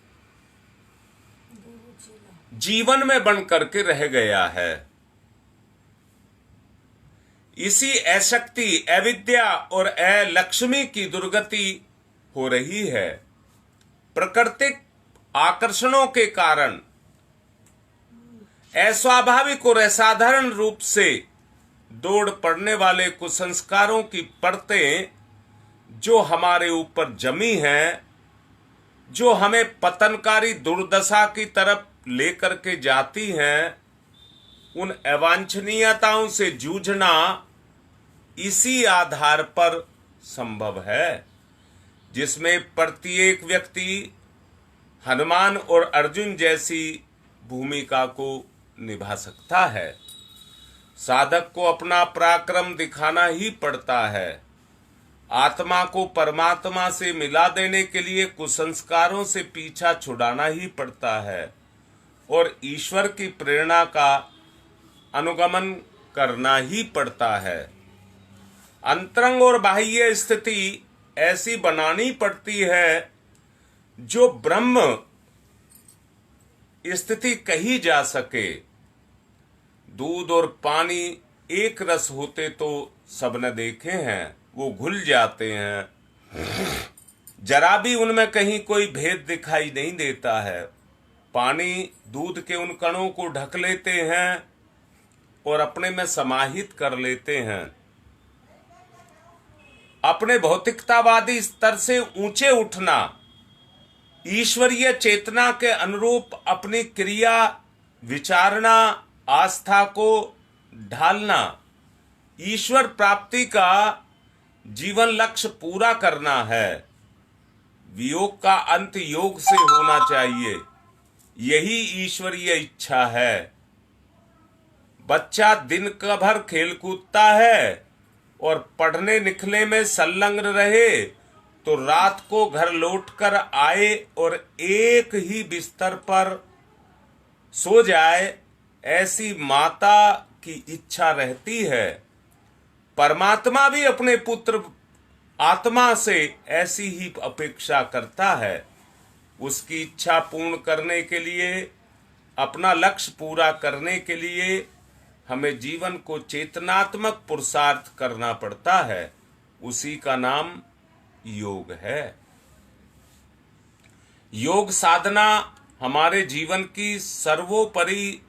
जीवन में बन करके रह गया है। इसी अशक्ति, अविद्या और अलक्ष्मी की दुर्गति हो रही है। प्राकृतिक आकर्षणों के कारण अस्वाभाविक और असाधारण रूप से दौड़ पड़ने वाले कुसंस्कारों की परतें जो हमारे ऊपर जमी हैं, जो हमें पतनकारी दुर्दशा की तरफ लेकर के जाती हैं, उन अवांछनीयताओं से जूझना इसी आधार पर संभव है, जिसमें प्रत्येक व्यक्ति हनुमान और अर्जुन जैसी भूमिका को निभा सकता है। साधक को अपना पराक्रम दिखाना ही पड़ता है। आत्मा को परमात्मा से मिला देने के लिए कुसंस्कारों से पीछा छुड़ाना ही पड़ता है और ईश्वर की प्रेरणा का अनुगमन करना ही पड़ता है। अंतरंग और बाह्य स्थिति ऐसी बनानी पड़ती है जो ब्रह्म स्थिति कही जा सके। दूध और पानी एक रस होते तो सबने देखे हैं, वो घुल जाते हैं, जरा भी उनमें कहीं कोई भेद दिखाई नहीं देता है। पानी दूध के उन कणों को ढक लेते हैं और अपने में समाहित कर लेते हैं। अपने भौतिकतावादी स्तर से ऊंचे उठना, ईश्वरीय चेतना के अनुरूप अपनी क्रिया, विचारणा, आस्था को ढालना, ईश्वर प्राप्ति का जीवन लक्ष्य पूरा करना है। वियोग का अंत योग से होना चाहिए, यही ईश्वरीय इच्छा है। बच्चा दिन का भर खेल कूदता है और पढ़ने लिखने में संलग्न रहे तो रात को घर लौटकर आए और एक ही बिस्तर पर सो जाए, ऐसी माता की इच्छा रहती है। परमात्मा भी अपने पुत्र आत्मा से ऐसी ही अपेक्षा करता है। उसकी इच्छा पूर्ण करने के लिए, अपना लक्ष्य पूरा करने के लिए हमें जीवन को चेतनात्मक पुरुषार्थ करना पड़ता है। उसी का नाम योग है। योग साधना हमारे जीवन की सर्वोपरि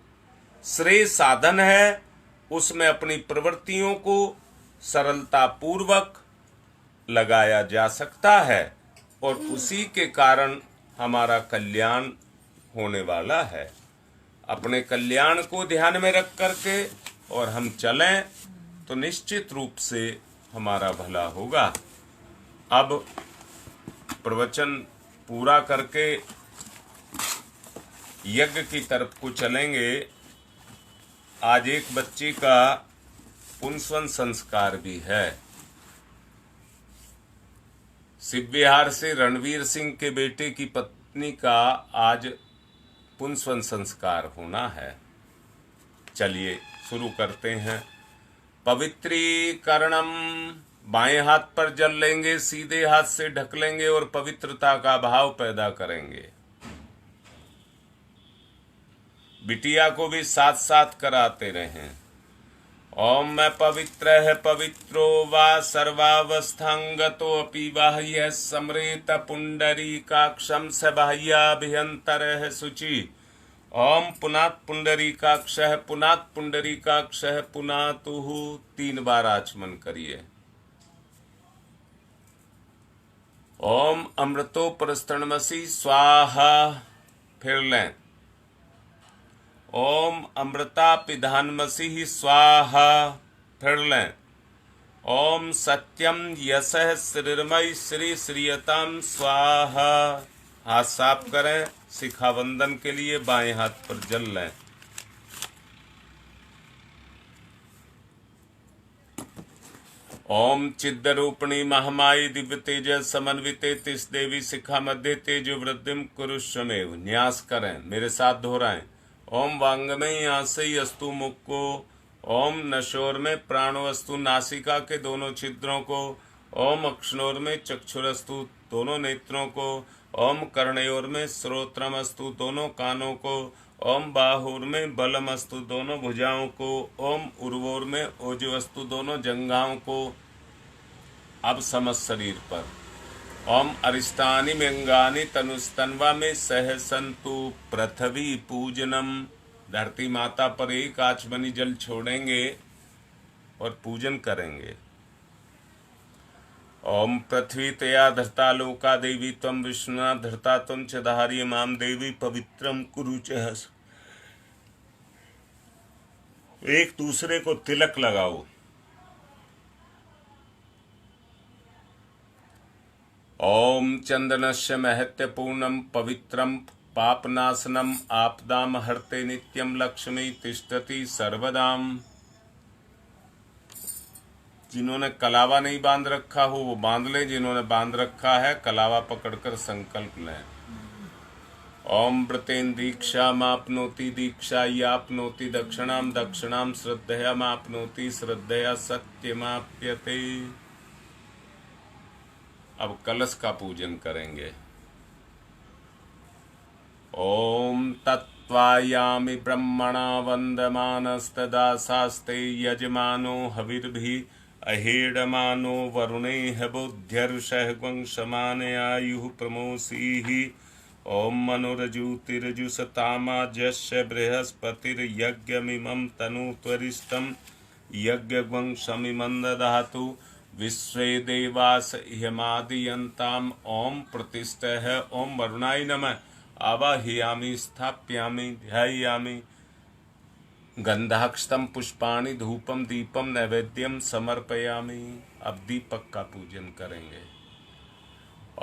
श्रेय साधन है। उसमें अपनी प्रवृत्तियों को सरलता पूर्वक लगाया जा सकता है और उसी के कारण हमारा कल्याण होने वाला है। अपने कल्याण को ध्यान में रख करके और हम चलें तो निश्चित रूप से हमारा भला होगा। अब प्रवचन पूरा करके यज्ञ की तरफ को चलेंगे। आज एक बच्ची का पुंसवन संस्कार भी है। शिव विहार से रणवीर सिंह के बेटे की पत्नी का आज पुंसवन संस्कार होना है। चलिए शुरू करते हैं। पवित्रीकरणम, बाएं हाथ पर जल लेंगे, सीधे हाथ से ढक लेंगे और पवित्रता का भाव पैदा करेंगे। बिटिया को भी साथ साथ कराते रहें ओम मैं पवित्र है पवित्रो वा सर्वावस्थांगतोऽपि बाह्य समृत पुंडरीकाक्षं स बाह्याभ्यंतर शुचि। ओम पुनात् पुंडरीकाक्षः पुनात् पुंडरीकाक्षः पुनातुः 3 बार आचमन करिए। ओम अमृतो परस्तरणमसि स्वाहा, फिर लें। ओम अमृता पिधानमसि स्वाहा, फिर लें। ओम सत्यम यशः श्रीर्मय श्री श्रीयताम स्वाहा। हाथ साफ करें। शिखावंदन के लिए बाएं हाथ पर जल लें। ओम चिद्रूपिणी महामायी दिव्य तेज समन्विते तिस देवी शिखा मध्य तेज वृद्धिम कुरुष्वमेव। न्यास करें, मेरे साथ दोहराएं। ओम वांगमय आशय अस्तु मुख को। ओम नशोर में प्राणवस्तु नासिका के दोनों छिद्रों को। ओम अक्षणोर में चक्षुरस्तु दोनों नेत्रों को। ओम कर्णयोर में श्रोत्रमस्तु दोनों कानों को। ओम बाहुर में बलमस्तु दोनों भुजाओं को। ओम उर्वोर में ओजवस्तु दोनों जंघाओं को। अब समस्त शरीर पर। ओम अरिष्टानि व्यंगानि तनुस्तन्वा में सहसंतु पृथ्वी पूजनम। धरती माता पर एक आचमनी जल छोड़ेंगे और पूजन करेंगे। ओम पृथ्वी तया धरता लोका देवी त्वं विष्णुना धरता त्वं च धार्य माम देवी पवित्रम कुरु च। एक दूसरे को तिलक लगाओ। ओम चंदनस्य महत्यपूर्णम पवित्रम पापनाशनम आपदाम हरते नित्यम लक्ष्मी तिष्ठति सर्वदाम। जिन्होंने कलावा नहीं बांध रखा हो वो बांध ले, जिन्होंने बांध रखा है कलावा पकड़कर संकल्प लें। ओम व्रतेन दीक्षा मापनोति दीक्षा यापनोति दक्षिणाम दक्षिणाम श्रद्धया मापनोति श्रद्धया सत्यमाप्यते। अब कलश का पूजन करेंगे। ओम तत्त्वायामि ब्रह्मणा वन्दमानस्तदा शास्ते यजमानो हविर्भिः अहेडमानो वरुणेह बुद्ध्यर्षः वंशमानयायुः प्रमोसीः। ओम मनुरजुतिरजुसतामाजस्य बृहस्पतिर्यज्ञमिमं तनुत्वरिष्ठं यज्ञवंशमिमं दधातु। विश्वे देवास ह्यमादियन्ताम्। ओम प्रतिष्ठः। ओम वरुणाय नमः। आवाहयामि स्थापयामि ध्यायामि। गंधाक्षतम पुष्पाणि धूपम दीपम नैवेद्यम समर्पयामि। अब दीपक का पूजन करेंगे।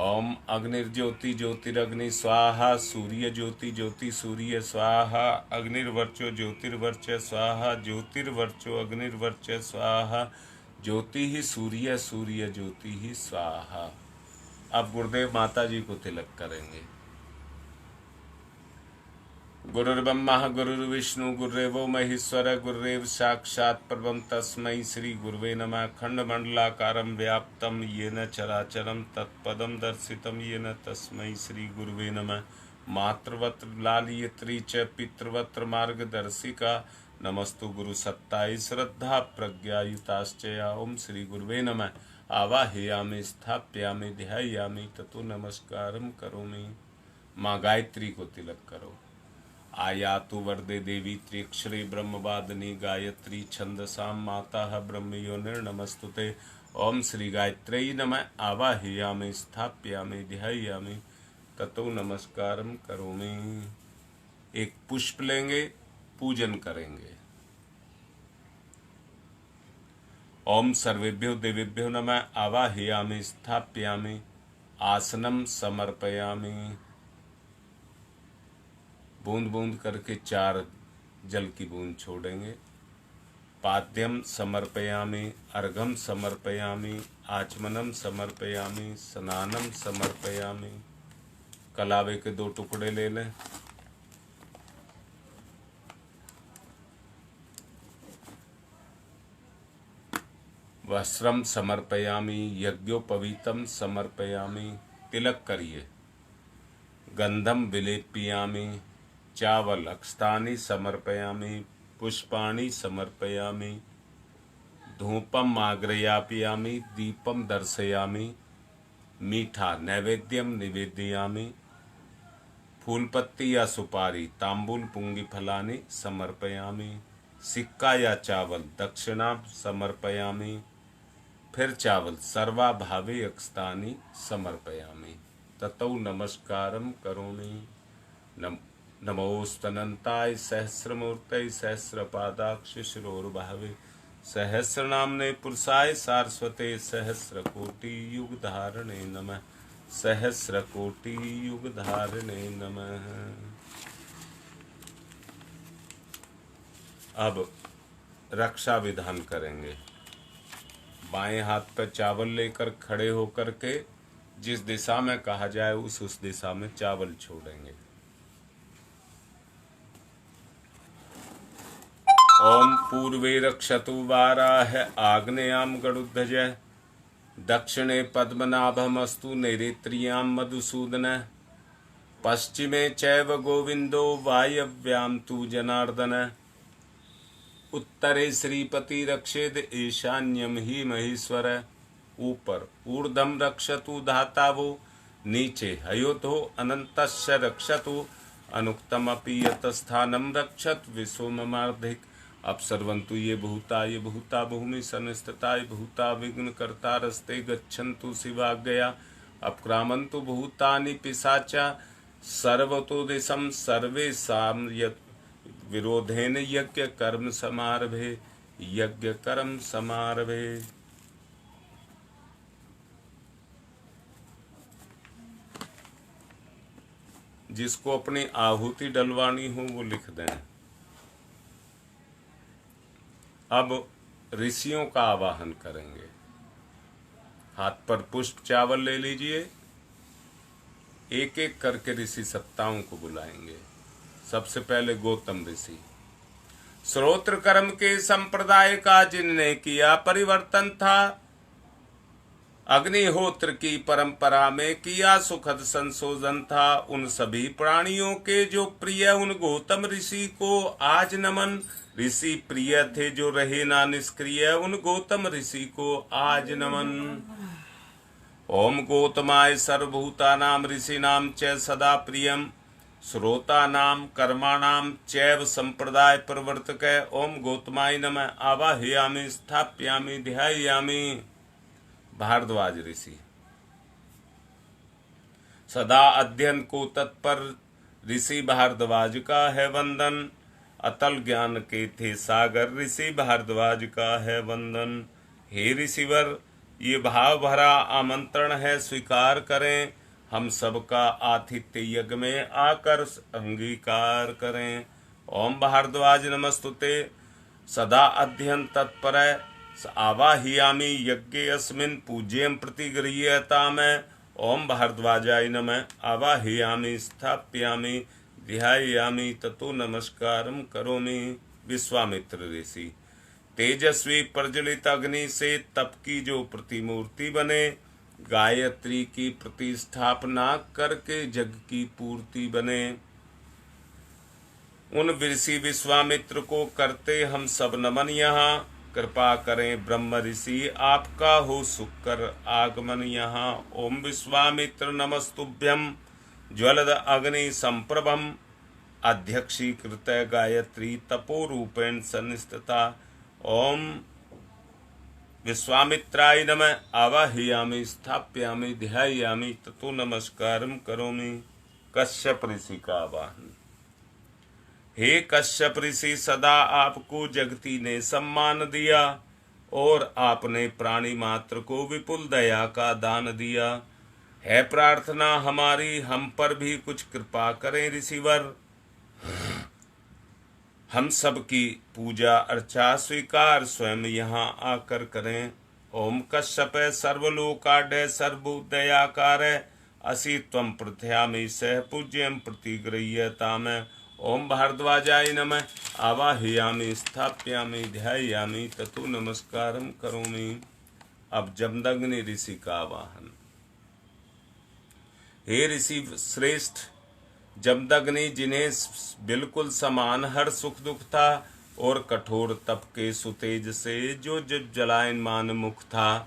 ओम अग्निर्ज्योति ज्योतिरग्नि स्वाहा। सूर्य ज्योति ज्योति सूर्य स्वाहा। अग्निर्वर्चो ज्योतिर्वर्च स्वाहा। ज्योतिर्वर्चो अग्निर्वर्च स्वाहा। ज्योति ही सूर्य सूर्य ज्योति ही स्वाहा। अब गुरुदेव माता जी को तिलक करेंगे। गुरुर्ब्रह्मा गुरुर्विष्णु गुरुदेवो महेश्वर गुरुदेव साक्षात् परब्रह्म तस्मै श्री गुरुवे नमः। खंडमंडलाकारं व्याप्तं येन चराचरं तत्पदं दर्शितं येन तस्मै श्री गुरुवे नमः। मातृवत्र लालयित्री च पितृवत्र मार्गदर्शिका नमस्तु गुरु सत्ताय श्रद्धा प्रज्ञायुताश्चया। ओम श्री गुरुवे नमः। आवाहयामि स्थापयामि ध्यायामि ततो नमस्कारं करोमि। माँ गायत्री को तिलक करो। आयातु वरदे देवी त्र्यक्षरे ब्रह्मवादिनी गायत्री छंदसां माता ब्रह्मयोनिर्नमस्तुते। ओम श्री गायत्र्यै नमः। आवाहयामि स्थापयामि ध्यायामि ततो नमस्कारं करोमि। एक पुष्प लेंगे, पूजन करेंगे। ओम सर्वेभ्यो देवेभ्यो नमः। आवाहयामि स्थापयामि आसनम समर्पयामि। बूंद बूंद करके 4 जल की बूंद छोड़ेंगे। पाद्यम समर्पयामि अर्घम समर्पयामि आचमनम समर्पयामि स्नानम समर्पयामि। कलावे के 2 टुकड़े ले लें। वस्त्रम समर्पयामि यज्ञोपवीतम समर्पयामि। तिलक करिए। गंधम विलेपयामि। चावल अक्षतानि समर्पयामि। पुष्पाणि समर्पयामि। धूपम आग्रयापयामि दीपम दर्शयामि मीठा नैवेद्यम निवेदयामि फूल पत्ती या सुपारी तांबूल पुंगी फलानि समर्पयामि सिक्का या चावल दक्षिणा समर्पयामि फिर चावल सर्वा भावे अक्स्तानि समर्पयामि ततौ नमस्कारम करोमि नमोस्तनंताय सहस्रमूर्तये सहस्रपादाक्ष शिरोर्भावे सहस्रनाम्ने पुरुषाय सारस्वते सहस्रकोटि युगधारणे नमः सहस्रकोटि युगधारणे नमः। अब रक्षा विधान करेंगे। बाएं हाथ पर चावल लेकर खड़े होकर के जिस दिशा में कहा जाए उस दिशा में चावल छोड़ेंगे। ओम पूर्वे रक्षतु वाराह आग्नेयाम गरुध्वज दक्षिणे पद्मनाभमस्तु नैऋत्याम मधुसूदन पश्चिमे चैव गोविंदो वायव्याम तु जनार्दन उत्तरे श्रीपति रक्षेद ईशान्यम ही महेश्वर ऊपर ऊर्ध्वम रक्षतु धातावो नीचे हयोतो अनंतस्य रक्षतु अनुक्तमपि यतस्थानं रक्षत विश्वममार्धिक अपसर्वन्तु ये भूता भूमि संस्थिता ये भूता विघ्नकर्ता रस्ते गच्छन्तु शिवाज्ञया अपक्रामन्तु भूतानि पिशाचा सर्वतो दिशं सर्वेषां विरोधेन यज्ञ कर्म समारभे जिसको अपनी आहुति डलवानी हो वो लिख दें। अब ऋषियों का आवाहन करेंगे। हाथ पर पुष्प चावल ले लीजिए। एक एक करके ऋषि सत्ताओं को बुलाएंगे। सबसे पहले गौतम ऋषि। श्रोत्र कर्म के संप्रदाय का जिनने किया परिवर्तन था, अग्निहोत्र की परंपरा में किया सुखद संशोधन था, उन सभी प्राणियों के जो प्रिय उन गौतम ऋषि को आज नमन। ऋषि प्रिय थे जो रहे ना निष्क्रिय, उन गौतम ऋषि को आज नमन। ओम गौतमाय सर्वभूतानां ऋषीणां च सदा प्रियम श्रोतानां कर्माणां चैव संप्रदाय प्रवर्तक। ओम गौतमाय नमः आवाहयामि स्थापयामि ध्यायामि। भारद्वाज ऋषि। सदा अध्ययन को तत्पर ऋषि भारद्वाज का है वंदन। अतल ज्ञान के थे सागर ऋषि भारद्वाज का है वंदन। हे ऋषिवर, ये भाव भरा आमंत्रण है, स्वीकार करें। हम सबका आतिथ्य यज्ञ में आकर अंगीकार करें। ओम भारद्वाज नमस्तुते सदा अध्ययन तत्पर आवाहयामि यज्ञे अस्मिन् पूज्यं प्रतिगृह्यताम्। ओम भारद्वाजाय नमः आवाहयामि स्थापयामि ध्यायामि ततो नमस्कारं करोमि। विश्वामित्र ऋषि। तेजस्वी प्रज्वलित अग्नि से तप की जो प्रतिमूर्ति बने, गायत्री की प्रतिष्ठापना करके जग की पूर्ति बने, उन ऋषि विश्वामित्र को करते हम सब नमन। यहाँ कृपा करें ब्रह्म ऋषि, आपका हो सुकर आगमन यहाँ। ओम विश्वामित्र नमस्तुभ्यं ज्वलद अग्नि संप्रभम अध्यक्षीकृत गायत्री तपो रूपेण संस्थिता। ओम विश्वामित्राय नमः आवाहयामि स्थापयामि ध्यायामि ततो नमस्कारं करोमि। कश्यप ऋषि का आवाहन। हे कश्यप ऋषि, सदा आपको जगती ने सम्मान दिया और आपने प्राणी मात्र को विपुल दया का दान दिया। है प्रार्थना हमारी, हम पर भी कुछ कृपा करें ऋषिवर। हम सब की पूजा अर्चा स्वीकार स्वयं यहाँ आकर करें। ओम कश्यप सर्वलोकाढ्य सर्वदयाकार असि त्वं प्रथयामि सह पूज्यं प्रतिगृह्यताम्। ओम भारद्वाजाय नमः आवाहयामि स्थापयामि ध्यायामि ततो नमस्कारं करोमि। अब जमदग्नि ऋषि का आवाहन। हे ऋषि श्रेष्ठ जमदग्नि, जिन्हें बिल्कुल समान हर सुख दुख था, और कठोर तप के सुतेज से जो जलायमान मुख था।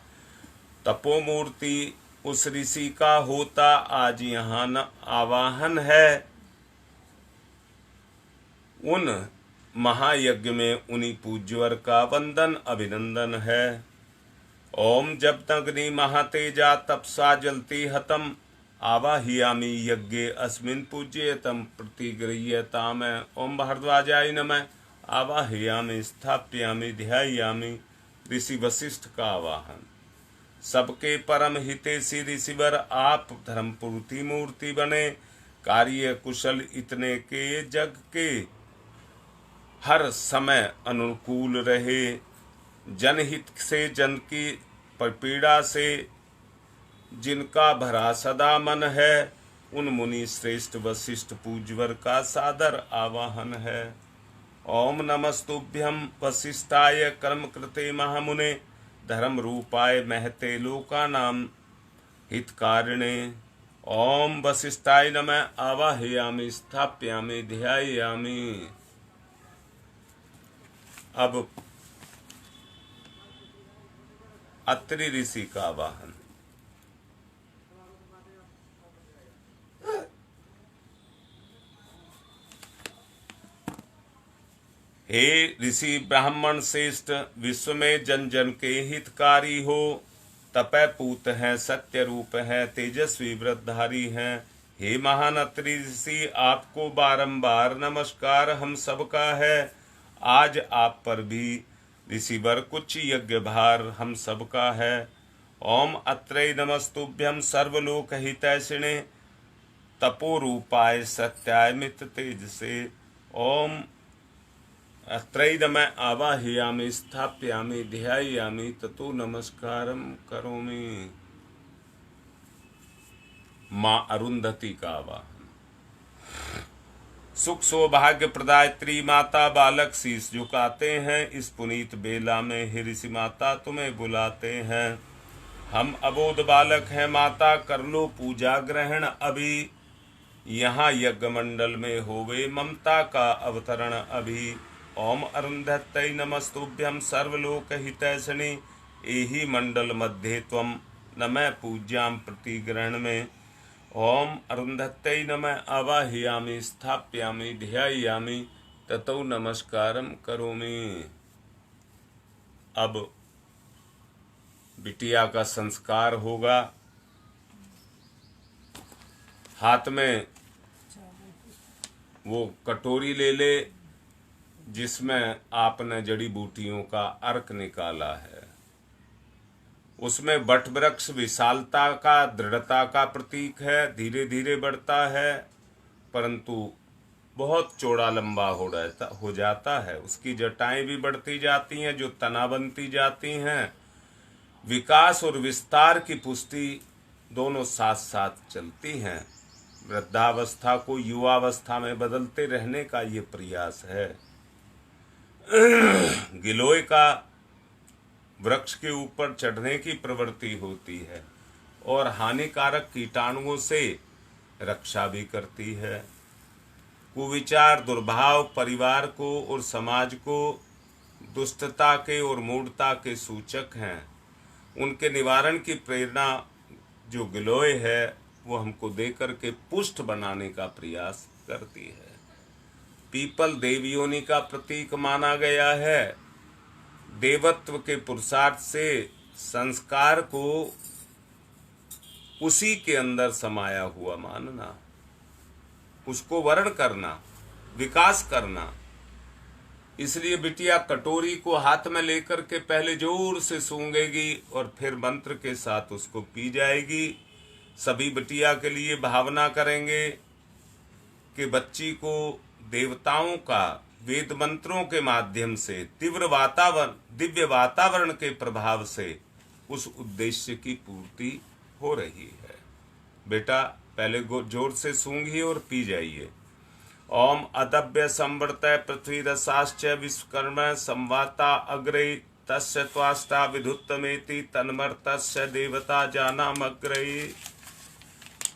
तपोमूर्ति उस ऋषि का होता आज यहाँ न आवाहन है। उन महायज्ञ में उन्हीं पूज्यवर का वंदन अभिनंदन है। ओम जब तग्नि महातेजा तपसा जलती हतम आवाहियामि यज्ञे अस्मिन् पूज्यतम प्रतिगृह्यताम। ओम भारद्वाजाय नमः। आवाहियामि स्थाप्यामि ध्यायामि। ऋषि वशिष्ठ का आवाहन। सबके परम हितैषी ऋषिवर आप धर्मपूर्ति मूर्ति बने। कार्य कुशल इतने के जग के हर समय अनुकूल रहे। जनहित से जन की पीड़ा से जिनका भरा सदा मन है। उन मुनि श्रेष्ठ वशिष्ठ पूज्यवर का सादर आवाहन है। ओम नमस्तुभ्यं वशिष्ठाय कर्म कृते महामुने धर्म रूपाय महते लोकानाम हितकारिणे। ओम वशिष्ठाय नमः। आवाहयामि स्थाप्यामि ध्यायामि। अब अत्रि ऋषि का आवाहन। हे ऋषि ब्राह्मण श्रेष्ठ, विश्व में जन जन के हितकारी हो। तपय पूत है, सत्य रूप है, तेजस्वी व्रतधारी हैं। हे महान अत्रि ऋषि, आपको बारंबार नमस्कार हम सबका है। आज आप पर भी ऋषिवर कुछ यज्ञ भार हम सबका है। ओम अत्रै नमस्तुभ्यं सर्वलोक हितैषिणे तपो रूपाय सत्याय मित्र तेज से। ओम अत्रै नमः। आवाहयामि स्थाप्यामि ध्यायामि ततो नमस्कारम करोमि। मां अरुंधति का आवाहन। सुख सौभाग्य प्रदायत्री माता बालक शीश झुकाते हैं। इस पुनीत बेला में हे ऋषि माता तुम्हें बुलाते हैं। हम अबोध बालक हैं माता, कर लो पूजा ग्रहण अभी। यहाँ यज्ञ मंडल में होवे ममता का अवतरण अभी। ओम अरुंधत्यै नमस्तुभ्यं सर्वलोक हितैषिणे एहि मंडल मध्ये त्वं नमः पूज्यां प्रतिग्रहण में। ओम अरुंधत्यै नमः। आवाहयामि स्थाप्यामि ध्यायामि ततो नमस्कारम करोमि। अब बिटिया का संस्कार होगा। हाथ में वो कटोरी ले ले जिसमें आपने जड़ी बूटियों का अर्क निकाला है। उसमें वट वृक्ष विशालता का, दृढ़ता का प्रतीक है। धीरे धीरे बढ़ता है परंतु बहुत चौड़ा लंबा हो जाता है। उसकी जटाएं भी बढ़ती जाती हैं जो तना बनती जाती हैं। विकास और विस्तार की पुष्टि दोनों साथ साथ चलती हैं। वृद्धावस्था को युवावस्था में बदलते रहने का ये प्रयास है। गिलोय का वृक्ष के ऊपर चढ़ने की प्रवृत्ति होती है और हानिकारक कीटाणुओं से रक्षा भी करती है। कुविचार दुर्भाव परिवार को और समाज को दुष्टता के और मूढ़ता के सूचक हैं। उनके निवारण की प्रेरणा जो गिलोय है वो हमको देकर के पुष्ट बनाने का प्रयास करती है। पीपल देवयोनि का प्रतीक माना गया है। देवत्व के पुरुषार्थ से संस्कार को उसी के अंदर समाया हुआ मानना, उसको वर्ण करना, विकास करना। इसलिए बिटिया कटोरी को हाथ में लेकर के पहले जोर से सूंघेगी और फिर मंत्र के साथ उसको पी जाएगी। सभी बिटिया के लिए भावना करेंगे कि बच्ची को देवताओं का वेद मंत्रों के माध्यम से दिव्य वातावरण के प्रभाव से उस उद्देश्य की पूर्ति हो रही है। बेटा पहले जोर से सूंघिए और पी जाइए। ओम अदभ्य संवर्तय पृथ्वी रसाश्च विश्वकर्म संवाता अग्रे तस्य त्वाष्टा विधुत्तमेति तन्मर्तस्य देवता जानामग्रे।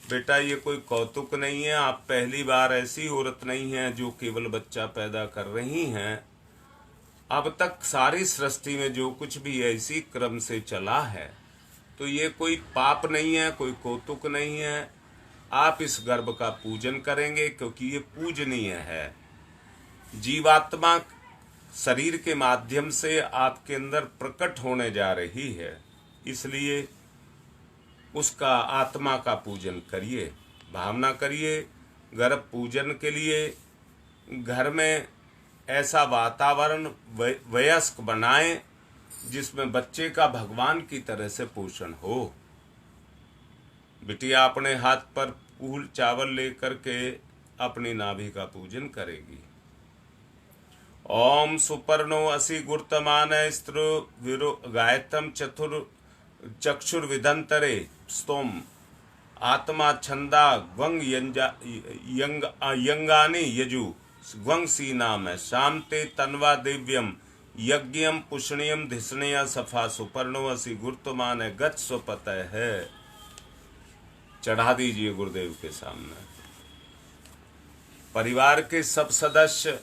बेटा ये कोई कौतुक नहीं है। आप पहली बार ऐसी औरत नहीं है जो केवल बच्चा पैदा कर रही हैं। अब तक सारी सृष्टि में जो कुछ भी ऐसी क्रम से चला है, तो ये कोई पाप नहीं है, कोई कौतुक नहीं है। आप इस गर्भ का पूजन करेंगे क्योंकि ये पूजनीय है। जीवात्मा शरीर के माध्यम से आपके अंदर प्रकट होने जा रही है, इसलिए उसका आत्मा का पूजन करिए, भावना करिए। गर्भ पूजन के लिए घर में ऐसा वातावरण वयस्क बनाएं जिसमें बच्चे का भगवान की तरह से पोषण हो। बिटिया अपने हाथ पर फूल चावल लेकर के अपनी नाभि का पूजन करेगी। ओम सुपर्णो असि गुर्तमान स्त्रु विरो गायतम चक्षुर्विदंतरे स्तोम आत्मा छंदा ग्वंग यंगानी यजु ग्वंग सीना में शामते तन्वा दिव्यम यज्ञम पुष्णियम धिष्णया सफा सुपर्णो असि गुर्तमान है गत स्वपत है। चढ़ा दीजिए गुरुदेव के सामने। परिवार के सब सदस्य,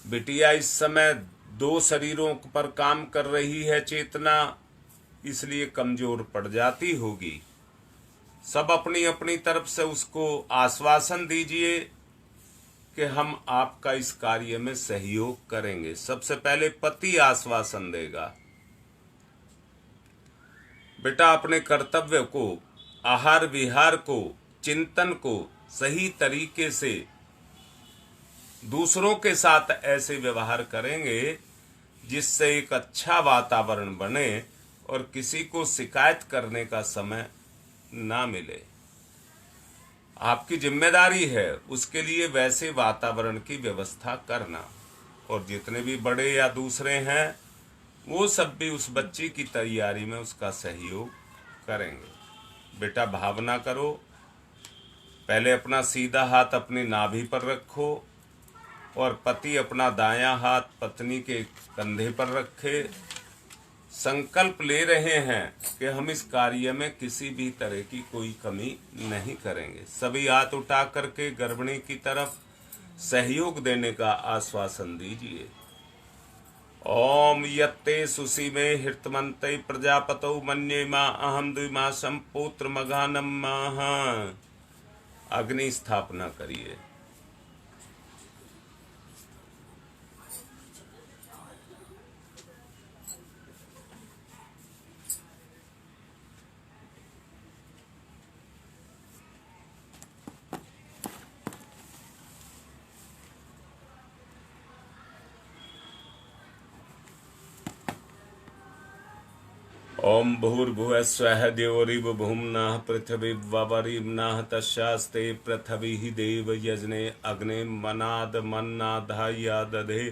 बिटिया इस समय 2 शरीरों पर काम कर रही है चेतना, इसलिए कमजोर पड़ जाती होगी। सब अपनी अपनी तरफ से उसको आश्वासन दीजिए कि हम आपका इस कार्य में सहयोग करेंगे। सबसे पहले पति आश्वासन देगा। बेटा अपने कर्तव्य को, आहार विहार को, चिंतन को सही तरीके से दूसरों के साथ ऐसे व्यवहार करेंगे जिससे एक अच्छा वातावरण बने और किसी को शिकायत करने का समय ना मिले। आपकी जिम्मेदारी है उसके लिए वैसे वातावरण की व्यवस्था करना, और जितने भी बड़े या दूसरे हैं वो सब भी उस बच्ची की तैयारी में उसका सहयोग करेंगे। बेटा भावना करो, पहले अपना सीधा हाथ अपनी नाभि पर रखो और पति अपना दायां हाथ पत्नी के कंधे पर रखे। संकल्प ले रहे हैं कि हम इस कार्य में किसी भी तरह की कोई कमी नहीं करेंगे। सभी हाथ उठा करके गर्भिणी की तरफ सहयोग देने का आश्वासन दीजिए। ओम यत्ते सुसी में हृतमंते प्रजापतौ मन्ये मां अहम द्विमासम पुत्र मघानम माह। अग्नि स्थापना करिए। ओम भूर्भुवः स्वः द्यौरिव भूम्नः पृथिवीवरिम्नः तस्यास्ते पृथिवी देव यजने अग्ने मनाद मन्नाधाया दधे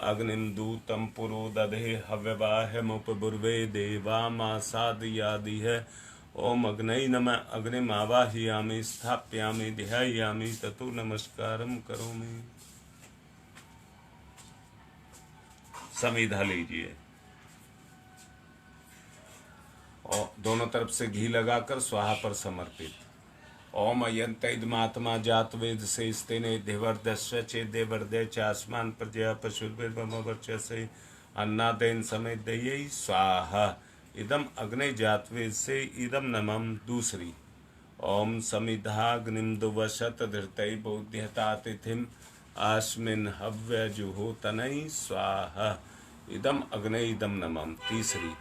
अग्निम दूतम पुरो दधे हव्यवाहमुपबुर्वे देवामासादयादिह। ओम अग्नये नमः। अग्निम आवाहयामि स्थापयामि ध्यायामि ततो नमस्कारम करोमि। समिधा लीजिए और दोनों तरफ से घी लगाकर स्वाहा पर समर्पित। ओम अयंत इदमात्मा जात वेद से स्तेने देवर्दस्य चे देवर्दय चास्मान प्रजया पशुर्वर्चसे अन्नादेन समेत दये स्वाहा। इदम अग्नि जात वेद से इदम नमम। दूसरी ओम समिधाग्निम दुवशत धृतय बोध्यतातिथिम आस्मिन हव्य जुहोतनय स्वाहा। इदम अग्नि इदम नमम। तीसरी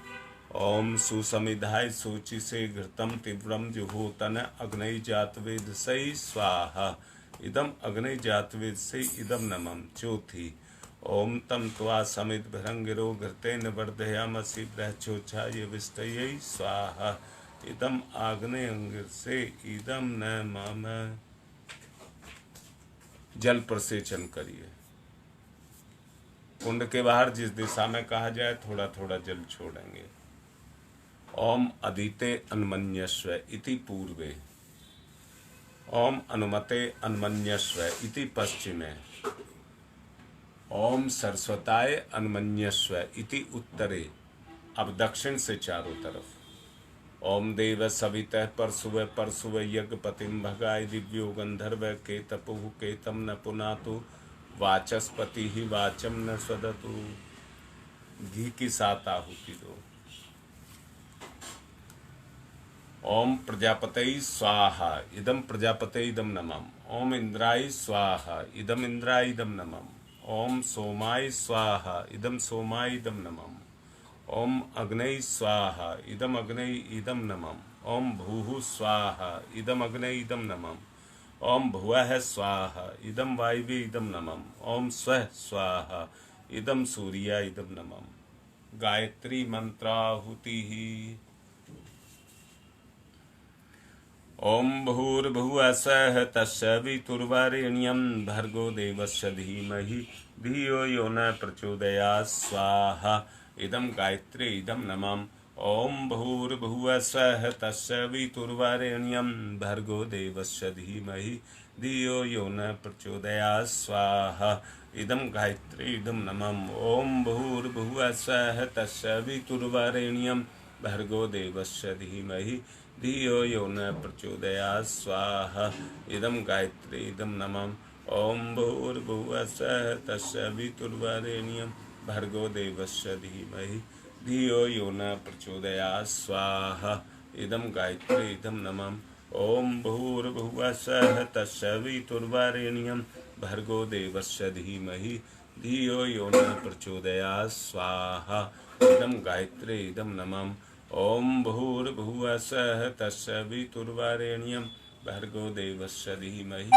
ओम सुसमिधाय सूचि से घृतम तीव्रम जुहोतन अग्नि जातवेद से स्वाहा। इदम अग्नि जातवेद से इदम नमम। चौथी ओम तम त्वा समित भृंगिरो घृतेन वर्धयामसि ब्रह्मोच्छाय विष्टये स्वाहा। इदम आग्नेय अंगिर से इदम नमम। जल प्रसेचन करिए। कुंड के बाहर जिस दिशा में कहा जाए थोड़ा थोड़ा जल छोड़ेंगे। ओम अदिते अन्मन्यस्व इति पूर्वे। ओम अनुमते अन्मन्यस्व इति पश्चिमे। ओम सरस्वताय अन्मन्यस्व इति उत्तरे। अब दक्षिण से चारों तरफ। ओम देव सवितः परशुव परशुव यज्ञपतिम भगाय दिव्यो गंधर्व के तपुः केतम न पुनातु वाचस्पति ही वाचम न स्वदतु। घी की 7 आहुति दो। ओम प्रजापतये स्वाहा इदम प्रजापतये इदम नमः। ओम इंद्राय स्वाहा इदम इंद्राय इदम नमः। ओम सोमाय स्वाहा इदम सोमाय इदम नमः। ओम अग्नये स्वाहा इदम अग्नये इदम नमः। ओम भूः स्वाहा इदम अग्नये इदम नमः। ओम भुवः स्वाहा इदम वायवे इदम नमः। ओम स्वः स्वाहा इदम सूर्याय इदम नमः। गायत्री मंत्राहुति। ओम भूर्भुवः स्वः तत्सवितुर्वरेण्यं भर्गो देवस्य धीमहि धियो यो न प्रचोदयात् स्वाहा इदं गायत्री इदं नमः। ओम भूर्भुवः स्वः तत्सवितुर्वरेण्यं भर्गो देवस्य धीमहि धियो यो न प्रचोदयात् स्वाहा इदं गायत्री इदं नमः। ओम भूर्भुवः स्वः तत्सवितुर्वरेण्यं भर्गो देवस्य धीमहि धियो यो न प्रचोदयात् स्वाहा इदं गायत्री इदं नमः। ओम भूर्भुवः स्वः तत्सवितुर्वरेण्यं भर्गो देवस्य धीमहि धियो यो न प्रचोदयात् स्वाहा इदं गायत्री इदं नमः। ओम भूर्भुवः स्वः तत्सवितुर्वरेण्यं भर्गो देवस्य धीमहि धियो यो न प्रचोदयात् स्वाहा इदं गायत्री इदं नमः। ओम भूर्भुवः स्वः तत्सवितुर्वरेण्यं भर्गो देवस्य धीमहि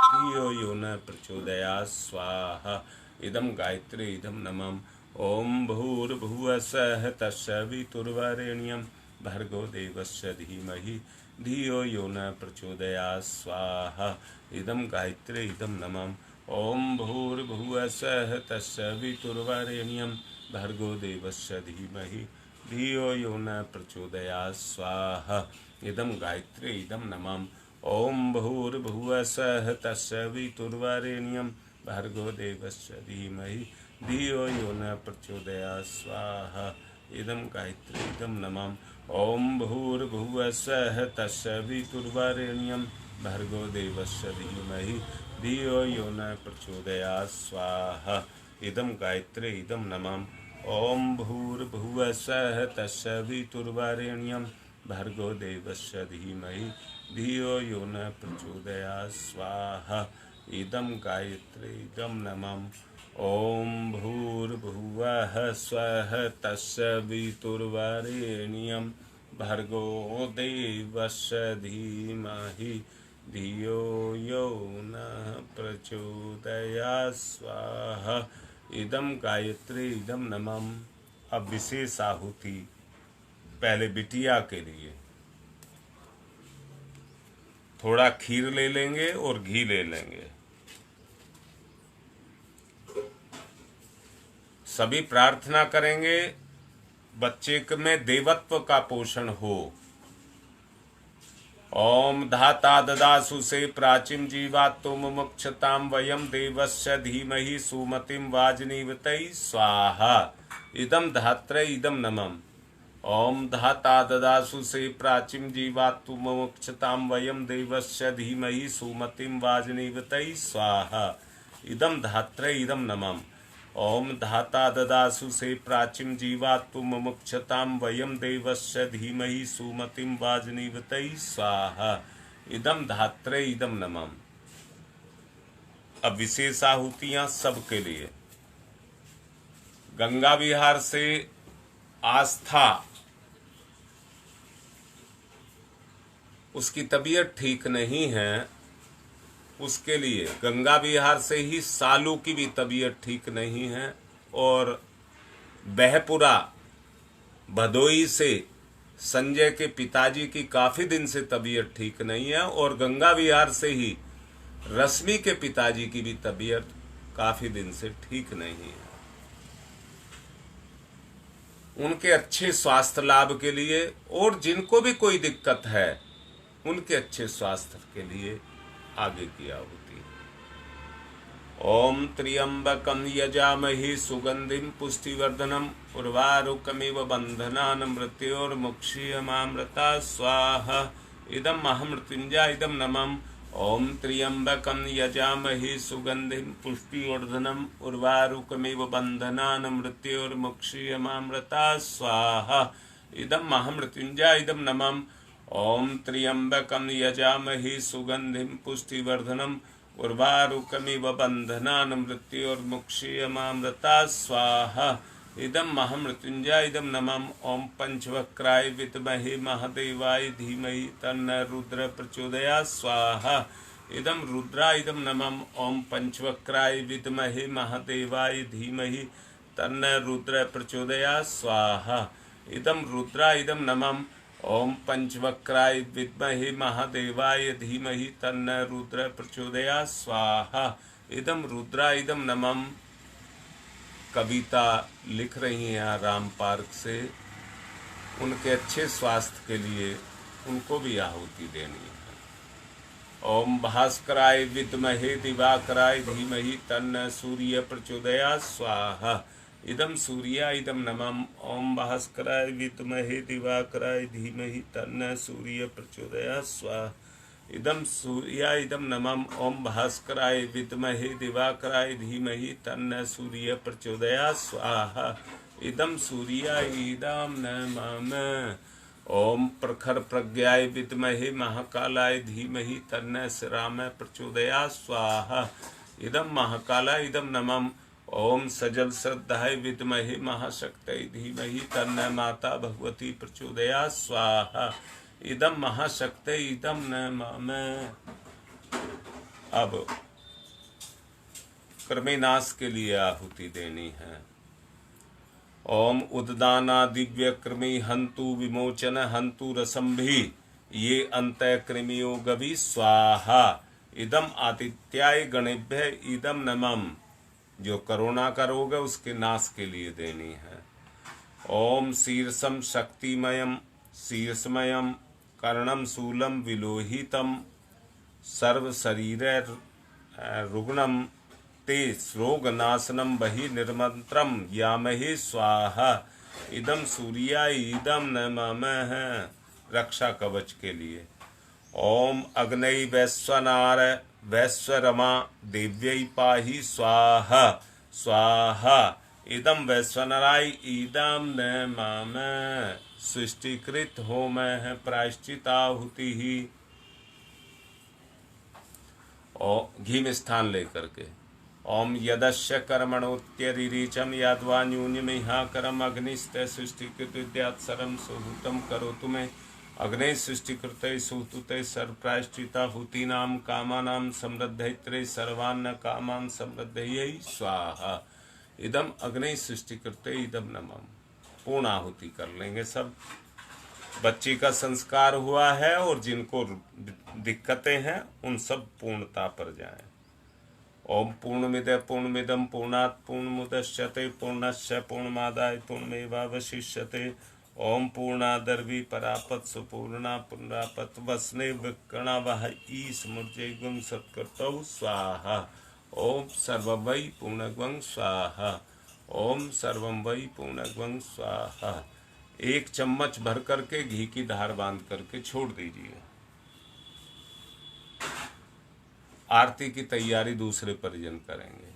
धियो यो न प्रचोदयात् स्वाहा इदं गायत्री इदं नमः। ओम भूर्भुवः स्वः तत्सवितुर्वरेण्यं भर्गो देवस्य धीमहि धियो यो न प्रचोदयात् स्वाहा इदं गायत्री इदं नमः। ओम भूर्भुवः स्वः तत्सवितुर्वरेण्यं भर्गो देवस्य धीमहि धियो यो न प्रचोदयात् स्वाहा इदं गायत्री इदं नमः। ओम भूर्भुवः स्वः तत्सवितुर्वरेण्यं भर्गो देवस्य धीमहि धियो यो न प्रचोदयात् स्वाहा इदं गायत्री इदं नमः। ओम भूर्भुवः स्वः तत्सवितुर्वरेण्यं भर्गो देवस्य धीमहि धियो यो न प्रचोदयात् स्वाहा इदं गायत्री इदं नमः। ओम भूर्भुवः स्वः तत्सवितुर्वरेण्यं भर्गो देवस्य धीमहि धियो यो न प्रचोदयात् स्वाहा इदं गायत्री इदं नमः। ओम भूर्भुवः स्वः तत्सवितुर्वरेण्यं भर्गो देवस्य धीमहि धियो यो न प्रचोदयात् स्वाहा इदं गायत्री इदं नमः। अब विशेष आहुति पहले बिटिया के लिए। थोड़ा खीर ले लेंगे और घी ले लेंगे। सभी प्रार्थना करेंगे बच्चे में देवत्व का पोषण हो। ओम धाता ददासु से प्राचीन जीवात्तो मुमुक्षताम वयम देवस्य धीमहि सुमतिम वाजनीवतै स्वाहा इदम धात्रे इदम नमः। ओम धाता ददासु से प्राचीन जीवात्तो मुमुक्षताम वयम देवस्य धीमहि सुमतिम वाजनीवतै स्वाहा इदम धात्रे इदम नमः। ओम धाता ददासु से प्राचीन जीवात्तु मुमुक्षताम वयम देवस्य धीमहि सुमतिम वाजनीवतै स्वाहा इदम धात्रे इदम नमः। अब विशेष आहुतियां सबके लिए। गंगा विहार से आस्था, उसकी तबीयत ठीक नहीं है, उसके लिए गंगा विहार से ही सालू की भी तबीयत ठीक नहीं है, और बहपुरा भदोई से संजय के पिताजी की काफी दिन से तबीयत ठीक नहीं है, और गंगा विहार से ही रश्मि के पिताजी की भी तबीयत काफी दिन से ठीक नहीं है। उनके अच्छे स्वास्थ्य लाभ के लिए और जिनको भी कोई दिक्कत है उनके अच्छे स्वास्थ्य के लिए आगे की आहुति। ओम त्र्यंबकं यजामहे सुगंधिं पुष्टिवर्धनम् उर्वारुकमिव बन्धनान् मृत्योर्मुक्षीयमामृता स्वाहा इदं महामृत्युंजय इदं नमः। ओम त्र्यंबकं यजामहे सुगंधिं पुष्टिवर्धनम् उर्वारुकमिव बन्धनान् मृत्योर्मुक्षीयमामृता स्वाहा। इदं महामृत्युंजय इदं नमः। ओम त्र्यंबकं यजामहे सुगंधिं पुष्टिवर्धनम् उर्वारुकमिव बन्धनान् मृत्योर्मुक्षीयमामृता स्वाहा। इदं महामृत्युंजय इदं नमः। ओम पंचवक्राय विद्महे महादेवाय धीमहि तन्नः रुद्र प्रचोदयात् स्वाहा। इदं रुद्राय इदं नमः। ओम पंचवक्राय विद्महे महादेवाय धीमहि तन्नः रुद्र प्रचोदयात् स्वाहा। इदं रुद्राय इदं नमः। ओम पंचवक्राय विद्महे महादेवाय धीमहि तन्नः रुद्र प्रचोदयात् स्वाहा। इदं रुद्राय इदं नमः। कविता लिख रही हैं राम पार्क से, उनके अच्छे स्वास्थ्य के लिए उनको भी आहुति देनी है। ओम भास्कराय विद्महे दिवाकराय धीमहि तन्नः सूर्य प्रचोदयात् स्वाहा। इदं सूर्याय इदं नमः। ओम भास्कराय विद्महे दिवाकराय धीमहि तन्नः सूर्य प्रचोदयात् स्वाहा। इदं सूर्याय इदं नमः। ओम भास्कराय विद्महे दिवाकराय धीमहि तन्नः सूर्य प्रचोदयात् स्वाहा। इदं सूर्याय इदं नमः। ओम प्रखर प्रज्ञाय विद्महे महाकालाय धीमहि तन्नः श्रीराम प्रचोदयात् स्वाहा। इदं महाकालाय इदं नमः। ओम सजल श्रद्धाय विद्महे महाशक्तये धीमहि तन्नः माता भगवती प्रचोदयात् स्वाहा। इदं महाशक्ते इदं नमः। अब कृमिनाश के लिए आहुति देनी है। ओम उद्दाना दिव्य कृमि हंतु विमोचन हंतु रसंभि ये अंत कृमियो गवि स्वाहा। इदम आदित्याय गणेभ्य इदम नमः। जो कोरोना का रोग है उसके नाश के लिए देनी है। ओम शीर्षम शक्तिमयम शीर्षमयम कर्णम शूलम विलोहितम सर्व शरीर रुग्णम ते रोगनाशनम बहि निर्मंत्रम यामहे स्वाहा। इदम सूर्याय इदम नमः। रक्षा कवच के लिए ओम अग्नय वैश्वनार वैश्वरमा देव्यै पाहि स्वाहा स्वाहा। इदम वैश्वनराय इदम नमः। सृष्टिकृत होम है प्रायश्चिताहुति ही। और घी में स्थान लेकर के ओम यदस्य कर्मणोत्यरिचम यादवा न्यूनमिहा करम अग्निस्ते सृष्टिकृत विद्यात्सरम सुहूतम करोतु मे अग्ने सृष्टिकृत सुहूते सर्वप्रायश्चिताहुतीनां कामानां समृद्धैत्रे सर्वान्न कामान समृद्धयै स्वाहा। इदम अग्नि सृष्टिकृत इदम नमः। पूर्ण आहुति कर लेंगे सब। बच्ची का संस्कार हुआ है और जिनको दिक्कतें हैं उन सब पूर्णता पर जाएं। ओम पूर्णमिद पूर्णमिदम पूर्णात् पूर्णमुदच्यते पूर्णस्य पूर्णमादाय पूर्णमेवावशिष्यते। ओम पूर्णादर्वी परापत सुपूर्णा पुनरापत वसने विकणा वह ईश मूर्जय गुण सत्कर्तौ स्वाहा। ओम सर्वं वै पूर्णग्वं स्वाहा। ओम सर्वं वै पूर्णग्वं स्वाहा। एक चम्मच भर करके घी की धार बांध करके छोड़ दीजिए। आरती की तैयारी दूसरे परिजन करेंगे।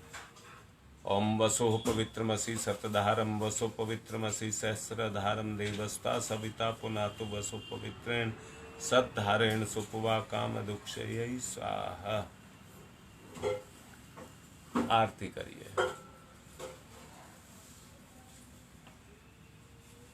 ओम वसोः पवित्रमसि सतधारम वसो पवित्रमसि सहस्रधारम देवस्ता सविता पुनातु वसो पवित्रेण सद्धारेण सुपवा काम दुक्षयै स्वाहा। आरती करिए।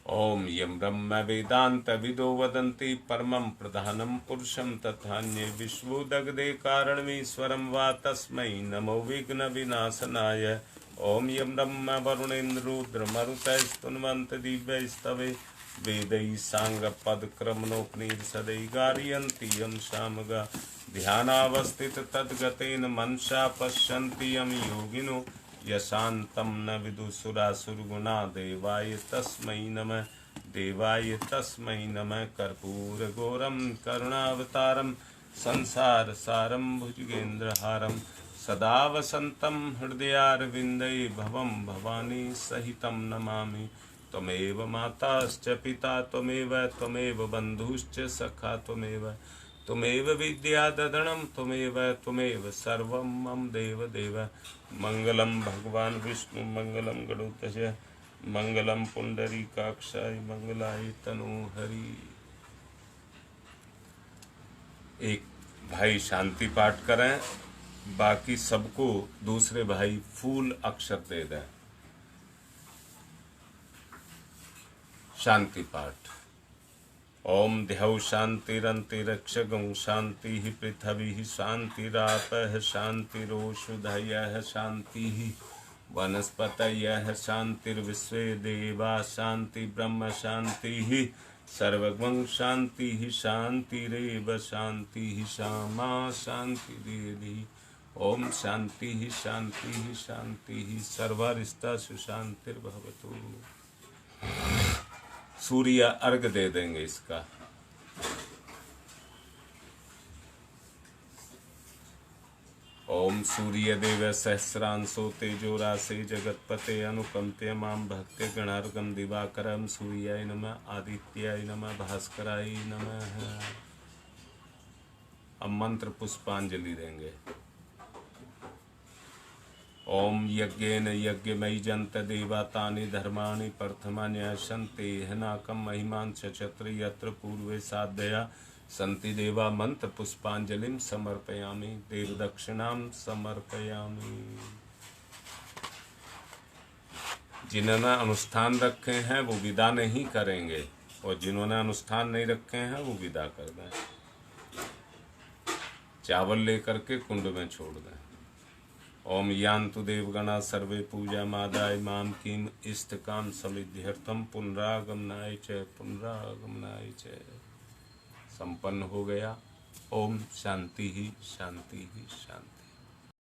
ओम यम ब्रह्म वेदांत विदो वदन्ति परमं प्रधानं पुरुषं तथान्ये विश्वोदग्धे कारणमीश्वरं वा तस्मै नमो विघ्न विनाशनाय। ओम यम ब्रह्म वरुणेन्द्र रुद्र मरुतस्तुन्वन्त दिव्यैस्तवे वेदैः साङ्गपदक्रमणोपनिषदैः गारयन्ति यं सामगा ध्यानावस्थित तद्गतेन मनसा पश्यन्ति यं योगिनो यशान्तं न विदुसुरासुरगुणा देवाय तस्मै नमः। देवाय तस्मै नमः। कर्पूरगौरं करुणावतारं संसारसारं भुजगेन्द्रहारं सदा वसन्तं हृदयारविन्दे भवं भवानी सहितं नमामि। त्वमेव माताश्च पिता त्वमेव त्वमेव बन्धुश्च सखा त्वमेव तुमेव विद्या ददनम तुमेव सर्वम मम देव देव। मंगलम भगवान विष्णु मंगलम गरुड़ध्वज मंगलम पुंडरीकाक्षाय मंगलाय तनोहरि। एक भाई शांति पाठ करें, बाकी सबको दूसरे भाई फूल अक्षर दे दें। शांति पाठ। ओम द्यौ शांतिरंतिरक्षगं शांति पृथ्वी शांतिरापः शांतिरोषधयः शांति वनस्पतयः शांतिर्विश्वे देवा शांति ब्रह्म शांति सर्वगं शांति शांतिरेव शांति शामा शांतिरेधि। ओम शांति शांति शांति सर्वरिष्टा सुशांतिर्भवतु। सूर्य अर्घ दे देंगे इसका। ओम सूर्य देव सहस्रांशो तेजोराशे जगतपते अनुकंपते माम भक्ते गणार्गम दिवाकरम सूर्याय नमः आदित्याय नमः भास्कराय नमः। अब मंत्र पुष्पांजलि देंगे। ओम यज्ञेन यज्ञमयी जंत देवातानि धर्माणि प्रथमान्यशन्ते हनाकं महिमान् चक्षत्र यत्र पूर्वे साधया सन्ति देवा। मंत्र पुष्पांजलिं समर्पयामि देवदक्षिणां समर्पयामि। जिन्होंने अनुष्ठान रखे हैं वो विदा नहीं करेंगे और जिन्होंने अनुष्ठान नहीं रखे हैं वो विदा कर दें। चावल लेकर के कुंड में छोड़ दें। ओम यान्तु देवगणा सर्वे पूजा मादाय माम किम इष्टकाम समिध्यर्थम पुनरागमनाय च। संपन्न हो गया। ओम शांति ही शांति ही शांति।